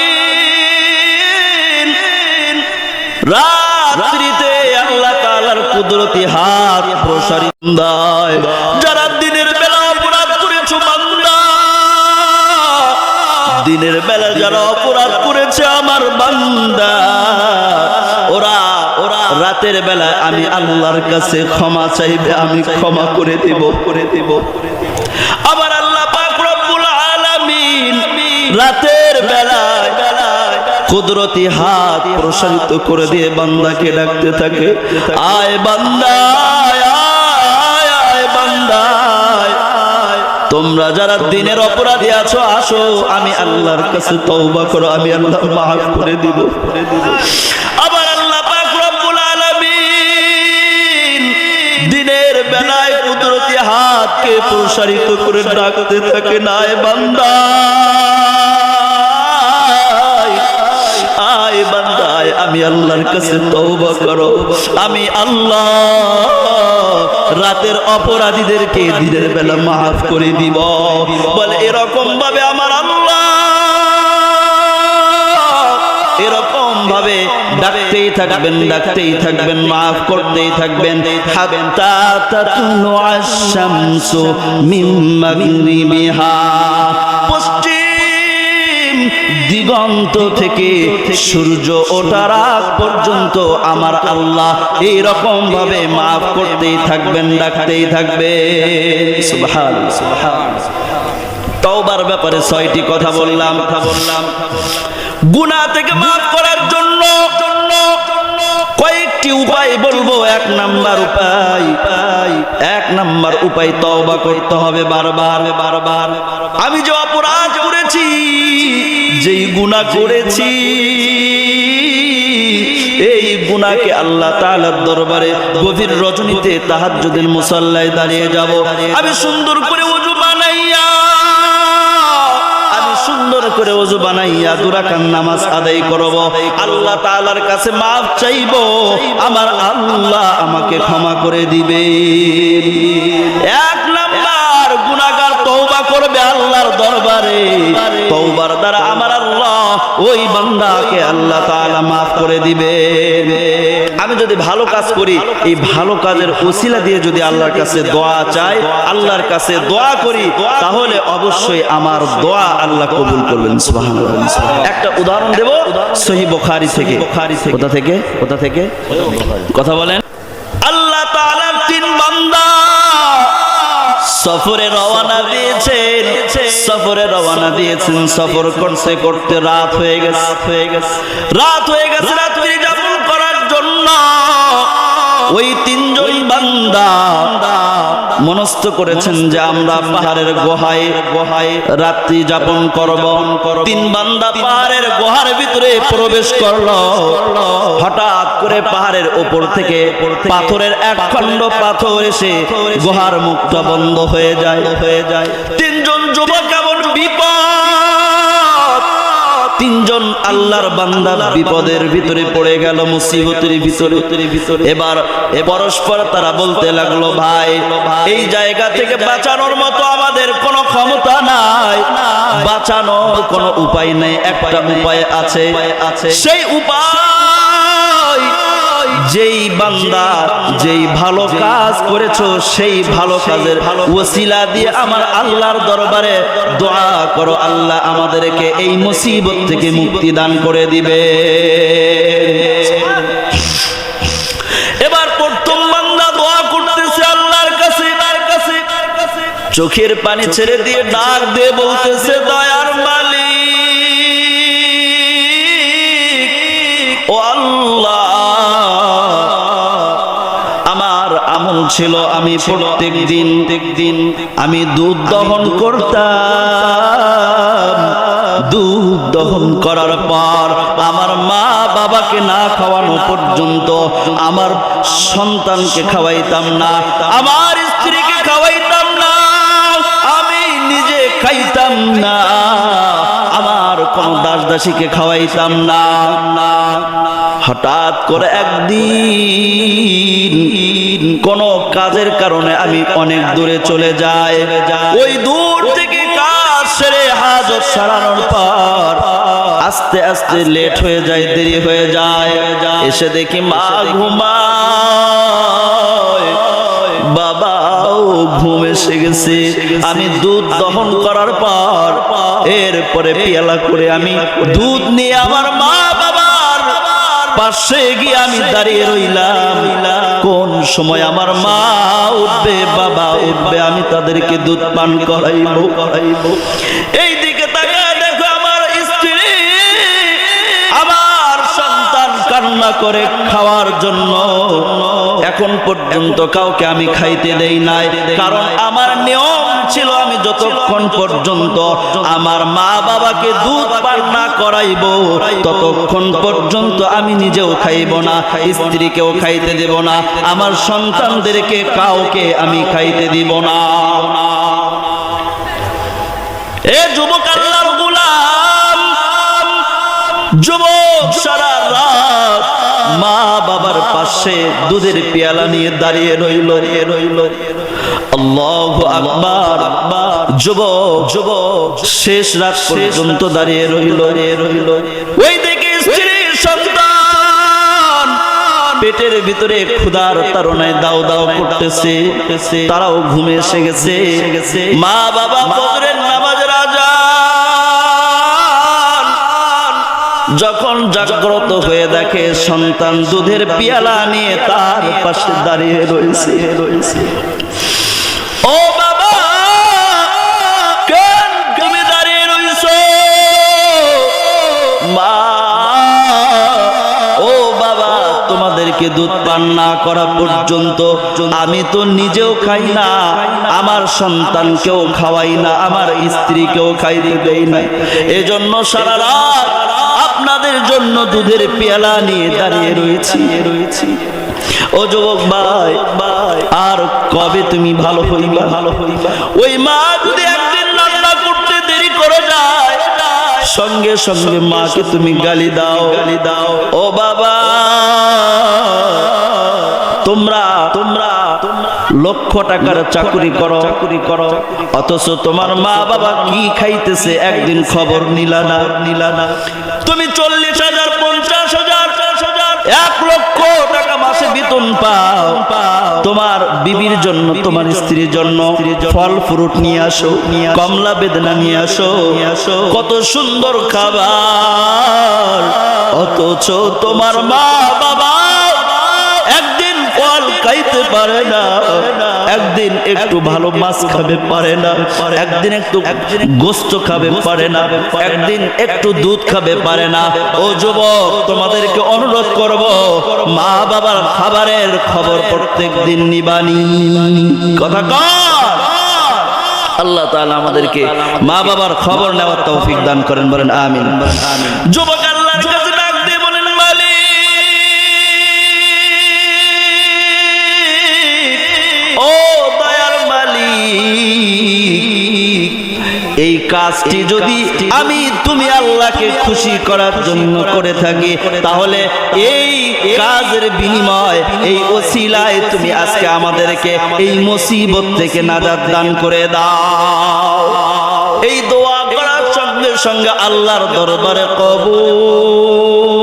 রাত্রিতে আল্লাহ তাআলার কুদরতি হাত প্রসারিত দেয়। যারা দিনের বেলা অপরাধ করেছো বান্দা, দিনের বেলা যারা অপরাধ করেছে আমার বান্দা, ওরা রাতের বেলা আমি আল্লাহর কাছে ক্ষমা চাইবে, আমি ক্ষমা করে দেব। আমার আল্লাহ পাক রব্বুল আলামিন রাতের বেলায় কুদরতি হাত প্রসারিত করে দিয়ে বান্দাকে ডাকতে থাকে, আয় বান্দা, আয় বান্দা, তোমরা যারা দিনের অপরাধী আছো আসো, আমি আল্লাহর কাছে তওবা করো, আমি আল্লাহ মাফ করে দিব। আবার আল্লাহ পাক রব্বুল আলামিন দিনের বেলায় কুদরতি হাতকে প্রসারিত করে ডাকতে থাকে, আয় বান্দা, আয় বান্দা, আমি আল্লাহর কাছে তওবা করো, আমি আল্লাহ রাতের অপরাধীদেরকে দিনের বেলা মাফ করে দিব। বলে এরকম ভাবে আমার আল্লাহ এরকম ভাবে ডাকতেই থাকবেন, মাফ করতেই থাকবেন, হাত্তা তাতুলু আশ-শামসু মিন মাগরিবিহা, পশ্চিম দিগন্ত থেকে সূর্য ওঠার আগ পর্যন্ত আমার আল্লাহ এইরকম ভাবে মাফ করতেই থাকবেন, ডাকতেই থাকবেন। সুবহানাল্লাহ। তওবার ব্যাপারে 6টি কথা বললাম। গুনাহ থেকে মাফ করার জন্য কয়েকটি উপায় বলবো। এক নাম্বার উপায় তওবা করতে হবে বারবার। আমি যে অপরাধ করেছি, যেই গুনাহ করেছি, এই গুনাহকে আল্লাহ তাআলার দরবারে গভীর রজনীতে তাহাজ্জুদের মুসাল্লায় দাঁড়িয়ে যাব। আমি সুন্দর করে ওযু বানাইয়া 2 রাকাত নামাজ আদায় করব, আল্লাহ তাআলার কাছে মাফ চাইব, আমার আল্লাহ আমাকে ক্ষমা করে দিবে। এক নাম্বার, গুনাহগার তওবা করবে আল্লাহর দরবারে, তওবার দ্বারা আমার আল্লাহ ওই বান্দাকে আল্লাহ তাআলা মাফ করে দিবে। আমি যদি ভালো কাজ করি, এই ভালো কাজের ওসিলা দিয়ে যদি আল্লাহর কাছে দোয়া চাই, আল্লাহর কাছে দোয়া করি, তাহলে অবশ্যই আমার দোয়া আল্লাহ কবুল করবেন। সুবহানাল্লাহ। একটা উদাহরণ দেব সহিহ বুখারী থেকে। কোথা থেকে কথা বলেন। আল্লাহ তাআলার 3 বান্দা সফরে রওনা দিয়েছেন। সফর করতে করতে রাত হয়ে গেছে। রাত্রি যাপন করার জন্য ওই 3 জন বান্দা মনস্থ করেছেন যে আমরা পাহাড়ের গুহায় রাত্রি যাপন করব। 3 বান্দা পাহাড়ের গুহার ভিতরে প্রবেশ করলো। হঠাৎ করে পাহাড়ের উপর থেকে পাথরের এক খণ্ড পাথর এসে গুহার মুখটা বন্ধ হয়ে যায়। 3 জন যুবক এমন বিপদ, 3 জন আল্লাহর বান্দা বিপদের ভিতরে পড়ে গেল, মুসিবতের ভিতরে। এবার পরস্পর তারা বলতে লাগলো, ভাই এই জায়গা থেকে বাঁচানোর মতো আমাদের কোনো ক্ষমতা নাই, বাঁচানোর কোনো উপায় নেই। একটা উপায় আছে, সেই উপায় যেই বান্দা যেই ভালো কাজ করেছো, সেই ভালো কাজের ওসিলা দিয়ে আমার আল্লাহর দরবারে দোয়া করো, আল্লাহ আমাদেরকে এই মুসিবত থেকে মুক্তি দান করে দিবে। এবার প্রথম বান্দা দোয়া করতেছে আল্লাহর কাছে, চোখের পানি ছেড়ে দিয়ে ডাক দিয়ে বলতেছে, দয়ার মালিক, ও আল্লাহ, ছিল আমি প্রত্যেক দিন আমি দুধ দহন করতাম। দুধ দহন করার পর আমার মা বাবাকে না খাওয়ানো পর্যন্ত আমার সন্তানকে খাওয়াইতাম না, আমার স্ত্রীকে খাওয়াইতাম না, আমি নিজে খাইতাম না, আমার কোন দাস দাসীকে খাওয়াইতাম না। হঠাৎ করে একদিন কোন কাজের কারণে আমি অনেক দূরে চলে যাই। ওই দূর থেকে কাজ সেরে হাজত সারানোর পর আস্তে আস্তে লেট হয়ে যায়, দেরি হয়ে যায়। এসে দেখি মা ঘুমায়। ঘুম এসে গেছে। আমি দুধ দহন করার পর এরপরে পেয়ালা করে আমি দুধ নিয়ে আমার মা বাবার পাশে গিয়ে আমি দাঁড়িয়ে রইলাম। কোন সময় আমার মা উঠবে, বাবা উঠবে, আমি তাদেরকে দুধ পান করাইবো। এই দিকে তাকায় দেখো আমার স্ত্রী, আমার সন্তান কান্না করে খাওয়ার জন্য। এখন পর্যন্ত কাউকে আমি খাইতে দেই নাই, কারণ আমার নিয়ম ছিল আমি যতক্ষণ পর্যন্ত আমার মা বাবাকে দুধ পান না করাইবো ততক্ষণ পর্যন্ত আমি নিজেও খাইব না, স্ত্রীকেও খাইতে দেব না, আমার সন্তানদেরকে কাউকে আমি খাইতে দিব না। এ যুবক আল্লাহর গোলাম, যুবক সারা রাত মা বাবার পাশে দুধের পেয়ালা নিয়ে দাঁড়িয়ে রইল। আল্লাহু আকবার। যুবক শেষ রাত পর্যন্ত দাঁড়িয়ে রইল। ওই দিকে স্ত্রীর সন্তান পেটের ভিতরে ক্ষুধার তাড়নায় দাও দাও করতেছে, তারাও ঘুমে এসে গেছে। মা বাবা ফজরের নামাজের আযান যখন জাগ্রত হয়ে দেখে সন্তান দুধের পেয়ালা নিয়ে তার পাশে দাঁড়িয়ে রয়েছে। ও বাবা, কেন তুমি দাঁড়িয়ে রইছো? মা, ও বাবা, তোমাদেরকে দুধ পান না করা পর্যন্ত আমি তো নিজেও খাই না, আমার সন্তানকেও খাওয়াই না, আমার স্ত্রীকেও খাইতে দেই না, এজন্য সারা রাত আপনাদের জন্য দুধের পেয়ালা নিয়ে দাঁড়িয়ে রয়েছি। ও যুবক ভাই, আর কবে তুমি ভালো হইবা? ওই মা যদি একদিন রান্না করতে দেরি করে যায়, সঙ্গে সঙ্গে মাকে তুমি গালি দাও। ও বাবা, তোমরা লক্ষ টাকার চাকরি করো, অথচ তোমার মা বাবা কি খাইতেছে একদিন খবর নিলা না। তুমি 40,000, 50,000, 1 লক্ষ টাকা মাসে বেতন পাও, তোমার বিবির জন্য, তোমার স্ত্রীর জন্য ফল ফ্রুট নিয়ে আসো, কমলা বেদনা নিয়ে আসো, কত সুন্দর খাবার, অথচ তোমার মা বাবা একদিন ফল খাইতে পারে না, একদিন একটু ভালো মাছ খাবে পারে না, একদিন একটু গোস্ত খাবে পারে না, একদিন একটু দুধ খাবে পারে না। ও যুবক, তোমাদেরকে অনুরোধ করব, মা বাবার খাবারের খবর প্রত্যেক দিন নিবানি। কথা কর। আল্লাহ তাআলা আমাদেরকে মা বাবার খবর নেওয়ার তৌফিক দান করেন, বলেন আমিন। যুবক আল্লাহর কাছে ডাক দিয়ে বলেন, মালিক, ও দয়ার মালিক, এই কাজটি যদি আমি তুমি আল্লাহকে খুশি করার জন্য করে থাকি, তাহলে এই কাজের বিনিময়, এই ওসিলায় তুমি আজকে আমাদেরকে এই মুসিবত থেকে নাজাত দান করে দাও। এই দোয়া করার সঙ্গে সঙ্গে আল্লাহর দরবারে কবুল,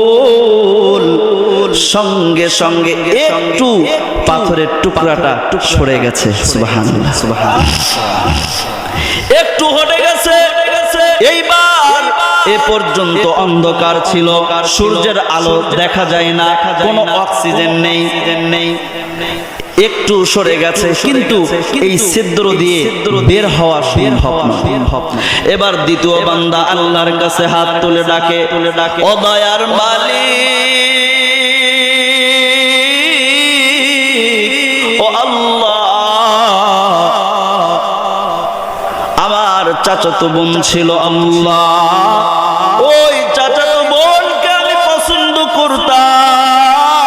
সঙ্গে সঙ্গে একটু পাথরের টুকরাটা সরে গেছে। সুবহানাল্লাহ, একটু হটে গেছে। এইবার এ পর্যন্ত অন্ধকার ছিল, সূর্যের আলো দেখা যায় না, কোনো অক্সিজেন নেই, একটু সরে গেছে, কিন্তু এই ছিদ্র দিয়ে বের হওয়া সম্ভব না। এবার দ্বিতীয় বান্দা আল্লাহর কাছে হাত তুলে ডাকে, ও দয়ার মালিক, ও আল্লাহ, আমার চাচাতো বোন ছিল, আল্লাহ, ওই চাচাতো বোনকে আমি পছন্দ করতাম,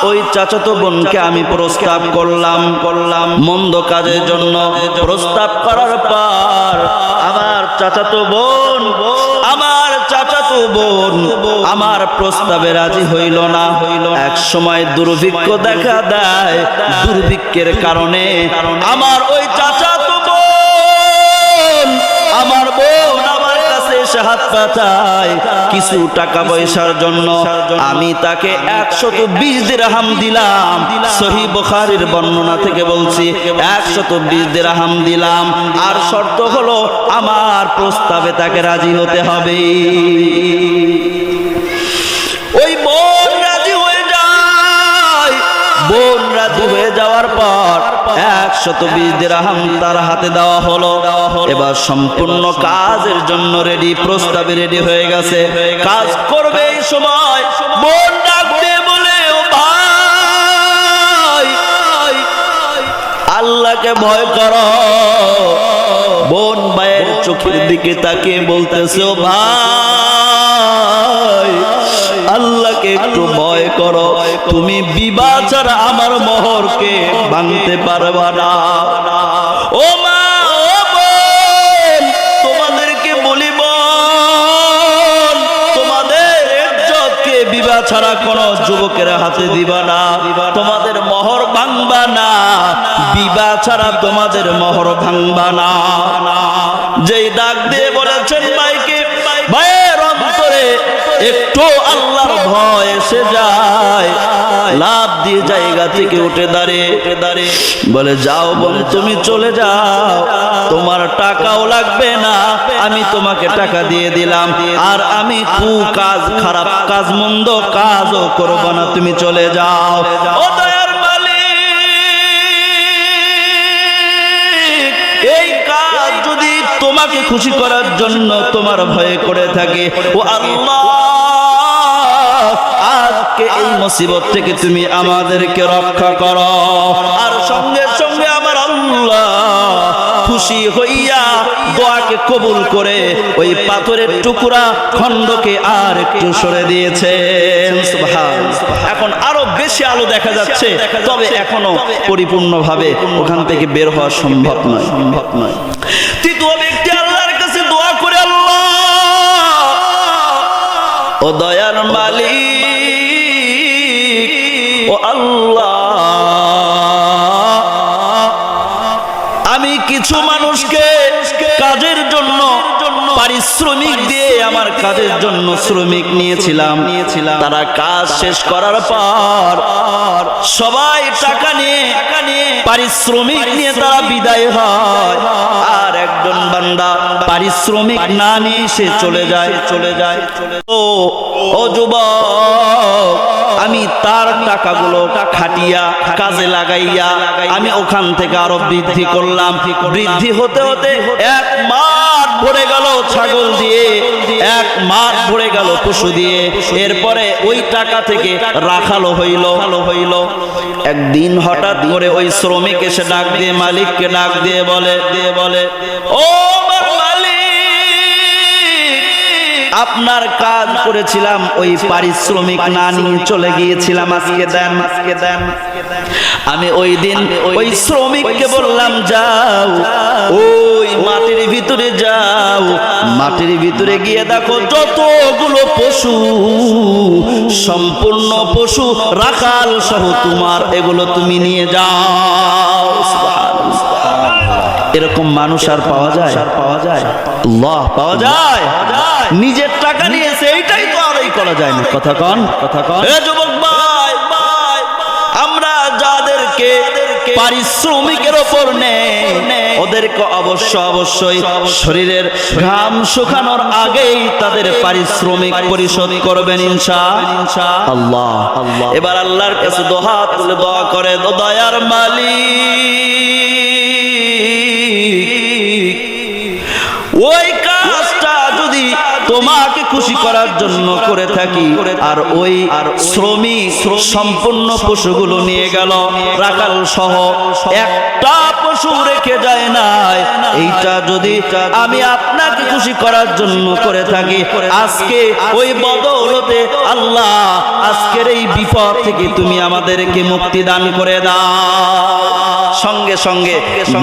ওই চাচাতো বোনকে আমি প্রস্তাব করলাম মন্দ কাজের জন্য। প্রস্তাব করার পর আমার চাচাতো বোন আমার প্রস্তাবে রাজি হইল না। এক সময় দুর্ভিক্ষ দেখা দেয়, দুর্ভিক্ষের কারণে আমার ওই চাচাতো বোন, আমার বোন আমার কাছে এসে হাত পাতায়, কিছু টাকা পয়সার জন্য আমি তাকে 120 দিরহাম দিলাম। সহিহ বুখারীর বর্ণনা থেকে বলছি 120 দিরহাম দিলাম, আর শর্ত হলো আমার প্রস্তাবে তাকে রাজি হতে হবে। ওই বোন রাজি হয়ে যায়। বোন রাজি হয়ে যাওয়ার পর 120 দিরহাম তার হাতে দেওয়া হলো। এবার সম্পূর্ণ কাজের জন্য রেডি, প্রস্তাবে রেডি হয়ে গেছে, কাজ করবে। এই সময় বোন ডাক দিয়ে বলে, ও ভাই, আল্লাহকে ভয় করো। বোন ভাইয়ের চোখের দিকে তাকিয়ে বলতেছে, ও ভাই, আল্লাহকে একটু ভয় করো, তুমি বিবাহ ছাড়া আমার মোহরকে ভাঙতে পারবা না। ও মা, ও বোন, তোমাদেরকে বলি বোন, তোমাদের ইজ্জতকে বিবাহ ছাড়া কোন যুবকের হাতে দিবা না, তোমাদের মোহর ভাঙবা না, বিবাহ ছাড়া তোমাদের মোহর ভাঙবা না। যেই ডাক দিয়ে বলেছেন ভাইকে, ভাইয়ের অন্তরে একটু আল্লাহর ভয় এসে যায়, লাভ দিয়ে জায়গা থেকে উঠে দাঁড়িয়ে বলে, যাও বোন, তুমি চলে যাও, তোমার টাকাও লাগবে না, আমি তোমাকে টাকা দিয়ে দিলাম, আর আমি কুকাজ, খারাপ কাজ, মন্দ কাজও করব না, তুমি চলে যাও। ও দয়ার মালিক, এই কাজ যদি তোমাকে খুশি করার জন্য তোমার ভয়ে করে থাকে, ও আল্লাহ, আজকে এই মুসিবত থেকে তুমি আমাদেরকে রক্ষা করো। আর সঙ্গে সঙ্গে আমার আল্লাহ খুশি হইয়া দোয়াকে কবুল করে ওই পাথরের টুকরা খণ্ডকে আর একটু সরে দিয়েছেন। সুবহানাল্লাহ। এখন আরো বেশি আলো দেখা যাচ্ছে, তবে এখনো পরিপূর্ণভাবে ওখান থেকে বের হওয়া সম্ভব নয়। তৃতীয় ব্যক্তি আল্লাহর কাছে দোয়া করে, আল্লাহ, ও দয়ার মালিক, ও আল্লাহ, আমি কিছু মানুষকে কাজের জন্য পারিশ্রমিক দিয়ে আমার কাজের জন্য শ্রমিক নিয়েছিলাম, তারা কাজ শেষ করার পর সবাই টাকা নিয়ে পারিশ্রমিক নিয়ে তারা বিদায় হয়, আর একজন বান্দা পারিশ্রমিক না নিয়ে সে চলে যায়। ও যুবক, আমি তার টাকাগুলো খাটিয়া কাজে লাগাইয়া আমি ওখান থেকে আরো বৃদ্ধি করলাম। বৃদ্ধি হতে হতে 1 মাস ভরে গেল ছাগল দিয়ে, 1 মাস ভরে গেল পশু দিয়ে। এরপরে ওই টাকা থেকে রাখালো হইল। একদিন হঠাৎ করে ওই শ্রমিক এসে ডাক দিয়ে মালিককে ডাক দিয়ে বলে, ও আপনার কাজ করেছিলাম, ওই পারিশ্রমিক না নিয়ে চলে গিয়েছিলাম, আজকে দেন। আমি ওই দিন ওই শ্রমিককে বললাম, যাও ওই মাটির ভিতরে যাও, মাটির ভিতরে গিয়ে দেখো যতগুলো পশু, সম্পূর্ণ পশু রাখাল সহ তোমার, এগুলো তুমি নিয়ে যাও। এরকম মানুষ আর পাওয়া যায়? আল্লাহ পাওয়া যায়। নিজের টাকা নিয়েছে, এইটাই তো আরই করা যায় না। কথা কন। এ যুবক ভাই, আমরা যাদেরকে পারিশ্রমিকের ওপর নেই, ওদেরকে অবশ্যই শরীরের ঘাম শুকানোর আগেই তাদের পারিশ্রমিক পরিশোধ করবেন ইনশাআল্লাহ। এবার আল্লাহর কাছে দুহাত তুলে দোয়া করে, দয়ার মালিক, ওই কাজটা যদি তোমাকে খুশি করার জন্য করে থাকি, আর ওই শ্রমিক সম্পূর্ণ পশুগুলো নিয়ে গেল রাখাল সহ, একটা পশু রেখে যায় নাই, এইটা যদি আমি আপনাকে খুশি করার জন্য করে থাকি, আজকে ওই বদৌলতে আল্লাহ আজকের এই বিপদ থেকে তুমি আমাদেরকে মুক্তি দান করে দাও। সঙ্গে সঙ্গে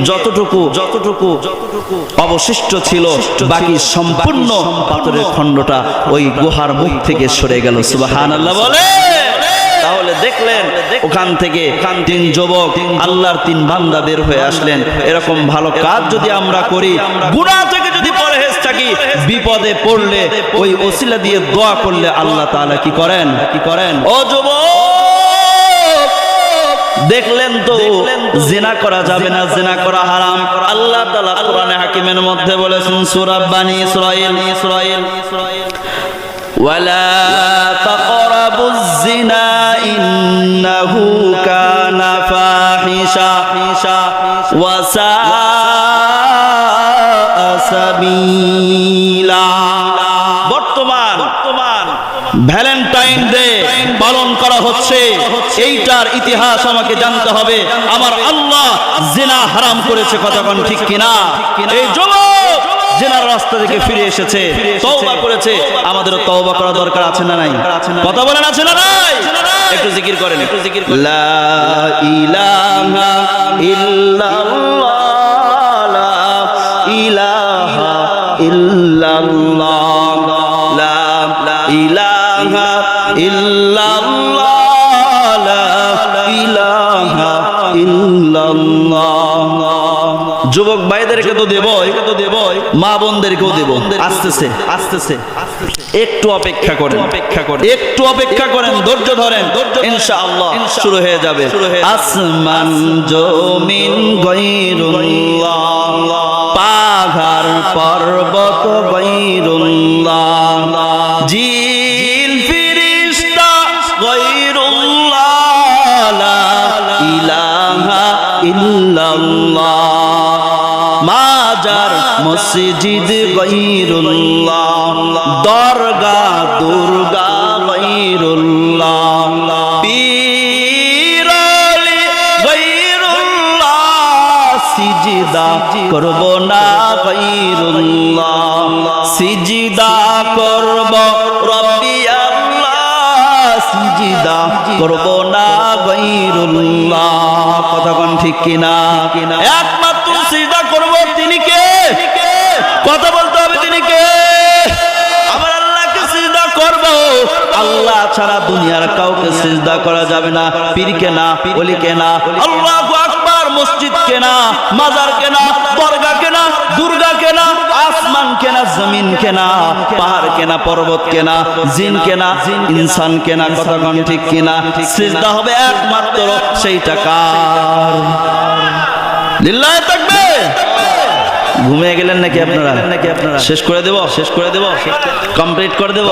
যতটুকু অবশিষ্ট ছিল, বাকি সম্পূর্ণ পাথরের খণ্ডটা ওই গুহার মুখ থেকে সরে গেল। সুবহানাল্লাহ বলে। তাহলে দেখলেন, ওখান থেকে 3 যুবক আল্লাহর 3 বান্দা বের হয়ে আসলেন। এরকম ভালো কাজ যদি আমরা করি, গুনাহ থেকে যদি পরহেজ থাকি, বিপদে পড়লে ওই ওসিলা দিয়ে দোয়া করলে আল্লাহ তাআলা কি করেন? ও যুবক, দেখলেন তো জিনা করা যাবে না, জিনা করা হারাম। আল্লাহ তাআলা কোরআনে হাকিমের মধ্যে বলেছেন সূরা বানী ইসরাঈল ওয়ালা তাকরাবুজ জিনা ইন্নাহু কানা ফাহিশা ওয়া সাআ সাবিলা। বর্তমান ভ্যালেন্টাইন ডে পালন করা হচ্ছে, এইটার ইতিহাস আমাকে জানতে হবে। আমার আল্লাহ জিনা হারাম করেছে, কথা কোন ঠিক কিনা? এই যুবক জিনার রাস্তা থেকে ফিরে এসেছে, তওবা করেছে। আমাদেরও তওবা করা দরকার আছে না নাই? কথা বলেন আছে না নাই? একটু জিকির করেন, একটু জিকির করেন। লা ইলাহা ইল্লাল্লাহ, লা ইলাহা ইল্লাল্লাহ, লা ইলাহা ইল্লাল্লাহ, লা ইলাহা ইল্লাল্লাহ। যুবক ভাইদেরকে তো দেবই, মা বোনদেরকেও দেব। আসতেছে একটু অপেক্ষা করেন, একটু অপেক্ষা করেন, ধৈর্য ধরেন, ইনশাআল্লাহ শুরু হয়ে যাবে। আসমান জমিন গায়রুল্লাহ, পাহাড় পর্বত গায়রুল্লাহ, জিন ফেরেশতা গায়রুল্লাহ, লা ইলাহা ইল্লাল্লাহ, মাজার মসজিদ গায়রুল্লাহ, দরগা দুর্গা গায়রুল্লাহ, পীর আলী গায়রুল্লাহ, সিজদা করব না গায়রুল্লাহ, সিজদা করব রব্বি আল্লাহ, সিজদা করব না গায়রুল্লাহ। কথা কোন ঠিক কিনা? একমাত্র সিজদা করব তিনি কে? কথা বলতে হবে তিনি কে? আমার আল্লাহকে সিজদা করব। আল্লাহ ছাড়া দুনিয়ার কাউকে সিজদা করা যাবে না। পীরকে না, ওলিকে না, আল্লাহু আকবার, মসজিদকে না, মাজারকে না, দরগাকে না, দুর্গাকে না, আসমানকে না, জমিনকে না, পাহাড়কে না, পর্বতকে না, জিনকে না, ইনসানকে না। কথা কোন ঠিক কিনা? সিজদা হবে একমাত্র সেইটা কার? লিল্লাহি তাকবীর। ঘুমিয়ে গেলেন নাকি আপনারা? শেষ করে দেব, কমপ্লিট করে দেব।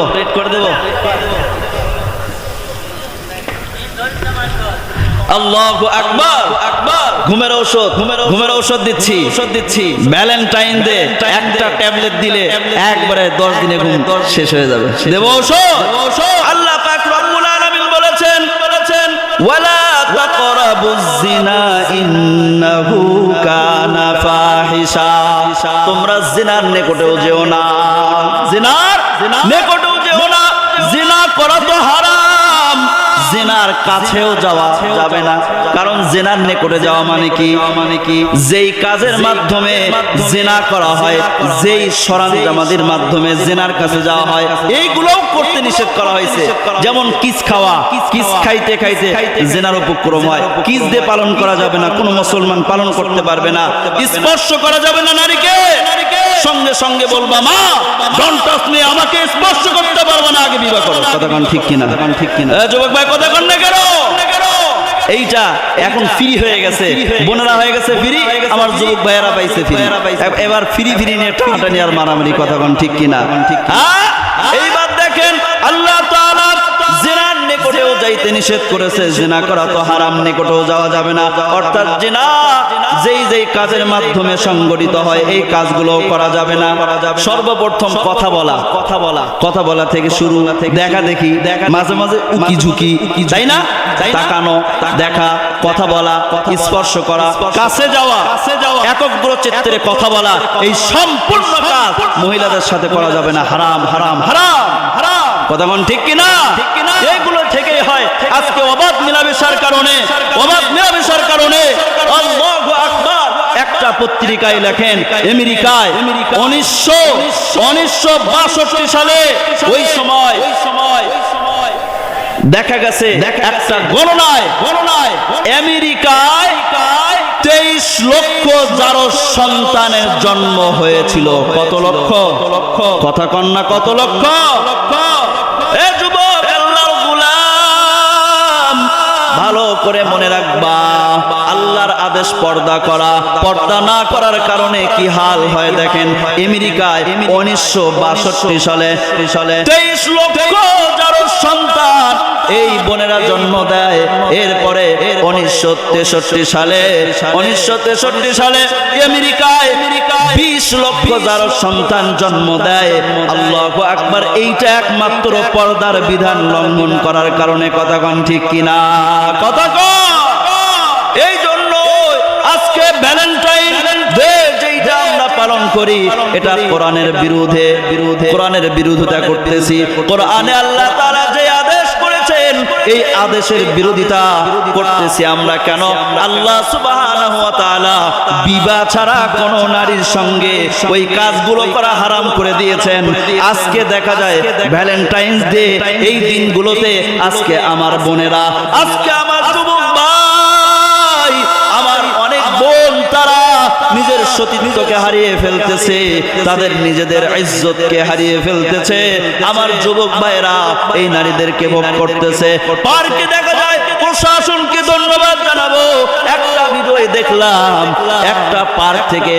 আল্লাহু আকবার। ঘুমের ঔষধ দিচ্ছি। ভ্যালেন্টাইন ডে একটা ট্যাবলেট দিলে একবারে 10 দিনে ঘুম শেষ হয়ে যাবে। দেব ঔষধ। আল্লাহ পাক রব্বুল আলামিন বলেছেন ওয়ালা তাকরাবুজ জিনা ইন্নাহু কানা ফাহিশা। তোমরা জিনার নিকটেও যেও না, জিনার নিকটেও যেও না। জিনা করা তো হারাম, জিনার কাছেও যাওয়া যাবে না। কারণ জিনার নিকটে যাওয়া মানে কি? যেই কাজের মাধ্যমে জিনা করা হয়, যেই সরঞ্জামাদির মাধ্যমে জিনার কাছে যাওয়া হয়, এইগুলোও করতে নিষেধ করা হয়েছে। যেমন কিস খাওয়া, কিস খাইতে জিনার উপক্রম হয়। কিস দিয়ে পালন করা যাবে না, কোনো মুসলমান পালন করতে পারবে না। স্পর্শ করা যাবে না নারীকে। সঙ্গে সঙ্গে বলবা মা ডোন্ট টাচ মি, আমাকে স্পর্শ করতে পারবে না, আগে বিবাহ করো। কথা কোন ঠিক কিনা? যুবক ভাই কথা কোন না কেন? এইটা এখন ফ্রি হয়ে গেছে, বোনেরা হয়ে গেছে ফ্রি, আমার যুবক ভাইয়েরা পাইছে ফ্রি। এবার ফ্রি নিয়ে টানাটানি আর মারামারি। কথা কোন ঠিক কিনা? এইবার দেখেন আল্লাহ তাআলা জিনার নিকটেও যাইতে নিষেধ করেছে। জিনা করা তো হারাম, নিকটেও যাওয়া যাবে না। অর্থাৎ জিনা যেই কাজের মাধ্যমে সংগঠিত হয়, এই কাজগুলো করা যাবে না। সর্বপ্রথম কথা বলা থেকে শুরু, দেখা দেখি, মাঝে মাঝে উকি ঝুঁকি, তাই না? তাকানো, দেখা, কথা বলা, স্পর্শ করা, কাছে যাওয়া, একগ্র চিত্তে কথা বলা, এই সম্পূর্ণ কাজ মহিলাদের সাথে করা যাবে না। হারাম। কথা কোন ঠিক কিনা? এইগুলো থেকেই হয় আজকে অবাধ মেলামেশার কারণে আল্লাহু আকবার। একটা পত্রিকায় লেখেন আমেরিকায় 1962 সালে ওই সময় দেখা গেছে একটা গণনায় আমেরিকায় 23 লক্ষ যারো সন্তানের জন্ম হয়েছিল। কত লক্ষ? কথা কন্যা কত লক্ষ? এ যুবক, আল্লাহর গোলাম, ভালো করে মনে রাখবা, আল্লাহর আদেশ পর্দা করা, পর্দা না করার কারণে কি হাল হয় দেখেন। আমেরিকায় 1962 সালে 23 লক্ষ যারো সন্তান এই বোনেরা জন্ম দেয়। এরপরে 1963 সালে আমেরিকায় 20 লক্ষ যারো সন্তান জন্ম দেয়। আল্লাহু আকবার। এইটা একমাত্র পর্দার বিধান লঙ্ঘন করার কারণে। কথা কন ঠিক কিনা? কথা কন। এই জন্য আজকে ভ্যালেন্টাইন ডে যেটা আমরা পালন করি, এটা কোরআনের বিরুদ্ধে, কোরআনের বিরোধিতা করতেছি। কোরআনে আল্লাহ তাআলা যে আদেশ করেছেন, এই আদেশের বিরোধিতা করতেছি আমরা কেন? আল্লাহ সুবহানাহু ওয়া তাআলা বিবাহ ছাড়া কোন নারীর সঙ্গে ওই কাজগুলো করা হারাম করে দিয়েছেন। আজকে দেখা যায় ভ্যালেন্টাইন্স ডে, এই দিনগুলোতে আজকে আমার বোনেরা, আজকে আমার যুবক ভাই, আমার অনেক বোন, তারা নিজের সতীত্বকে হারিয়ে ফেলতেছে, তাদের নিজেদের ইজ্জতকে হারিয়ে ফেলতেছে। আমার যুবক ভাইরা এই নারীদেরকে ভোগ করতেছে। পার্কে দেখা যায়, প্রশাসনকে ধন্যবাদ জানাবো, একটা ভিডিও দেখলাম, একটা পার্ক থেকে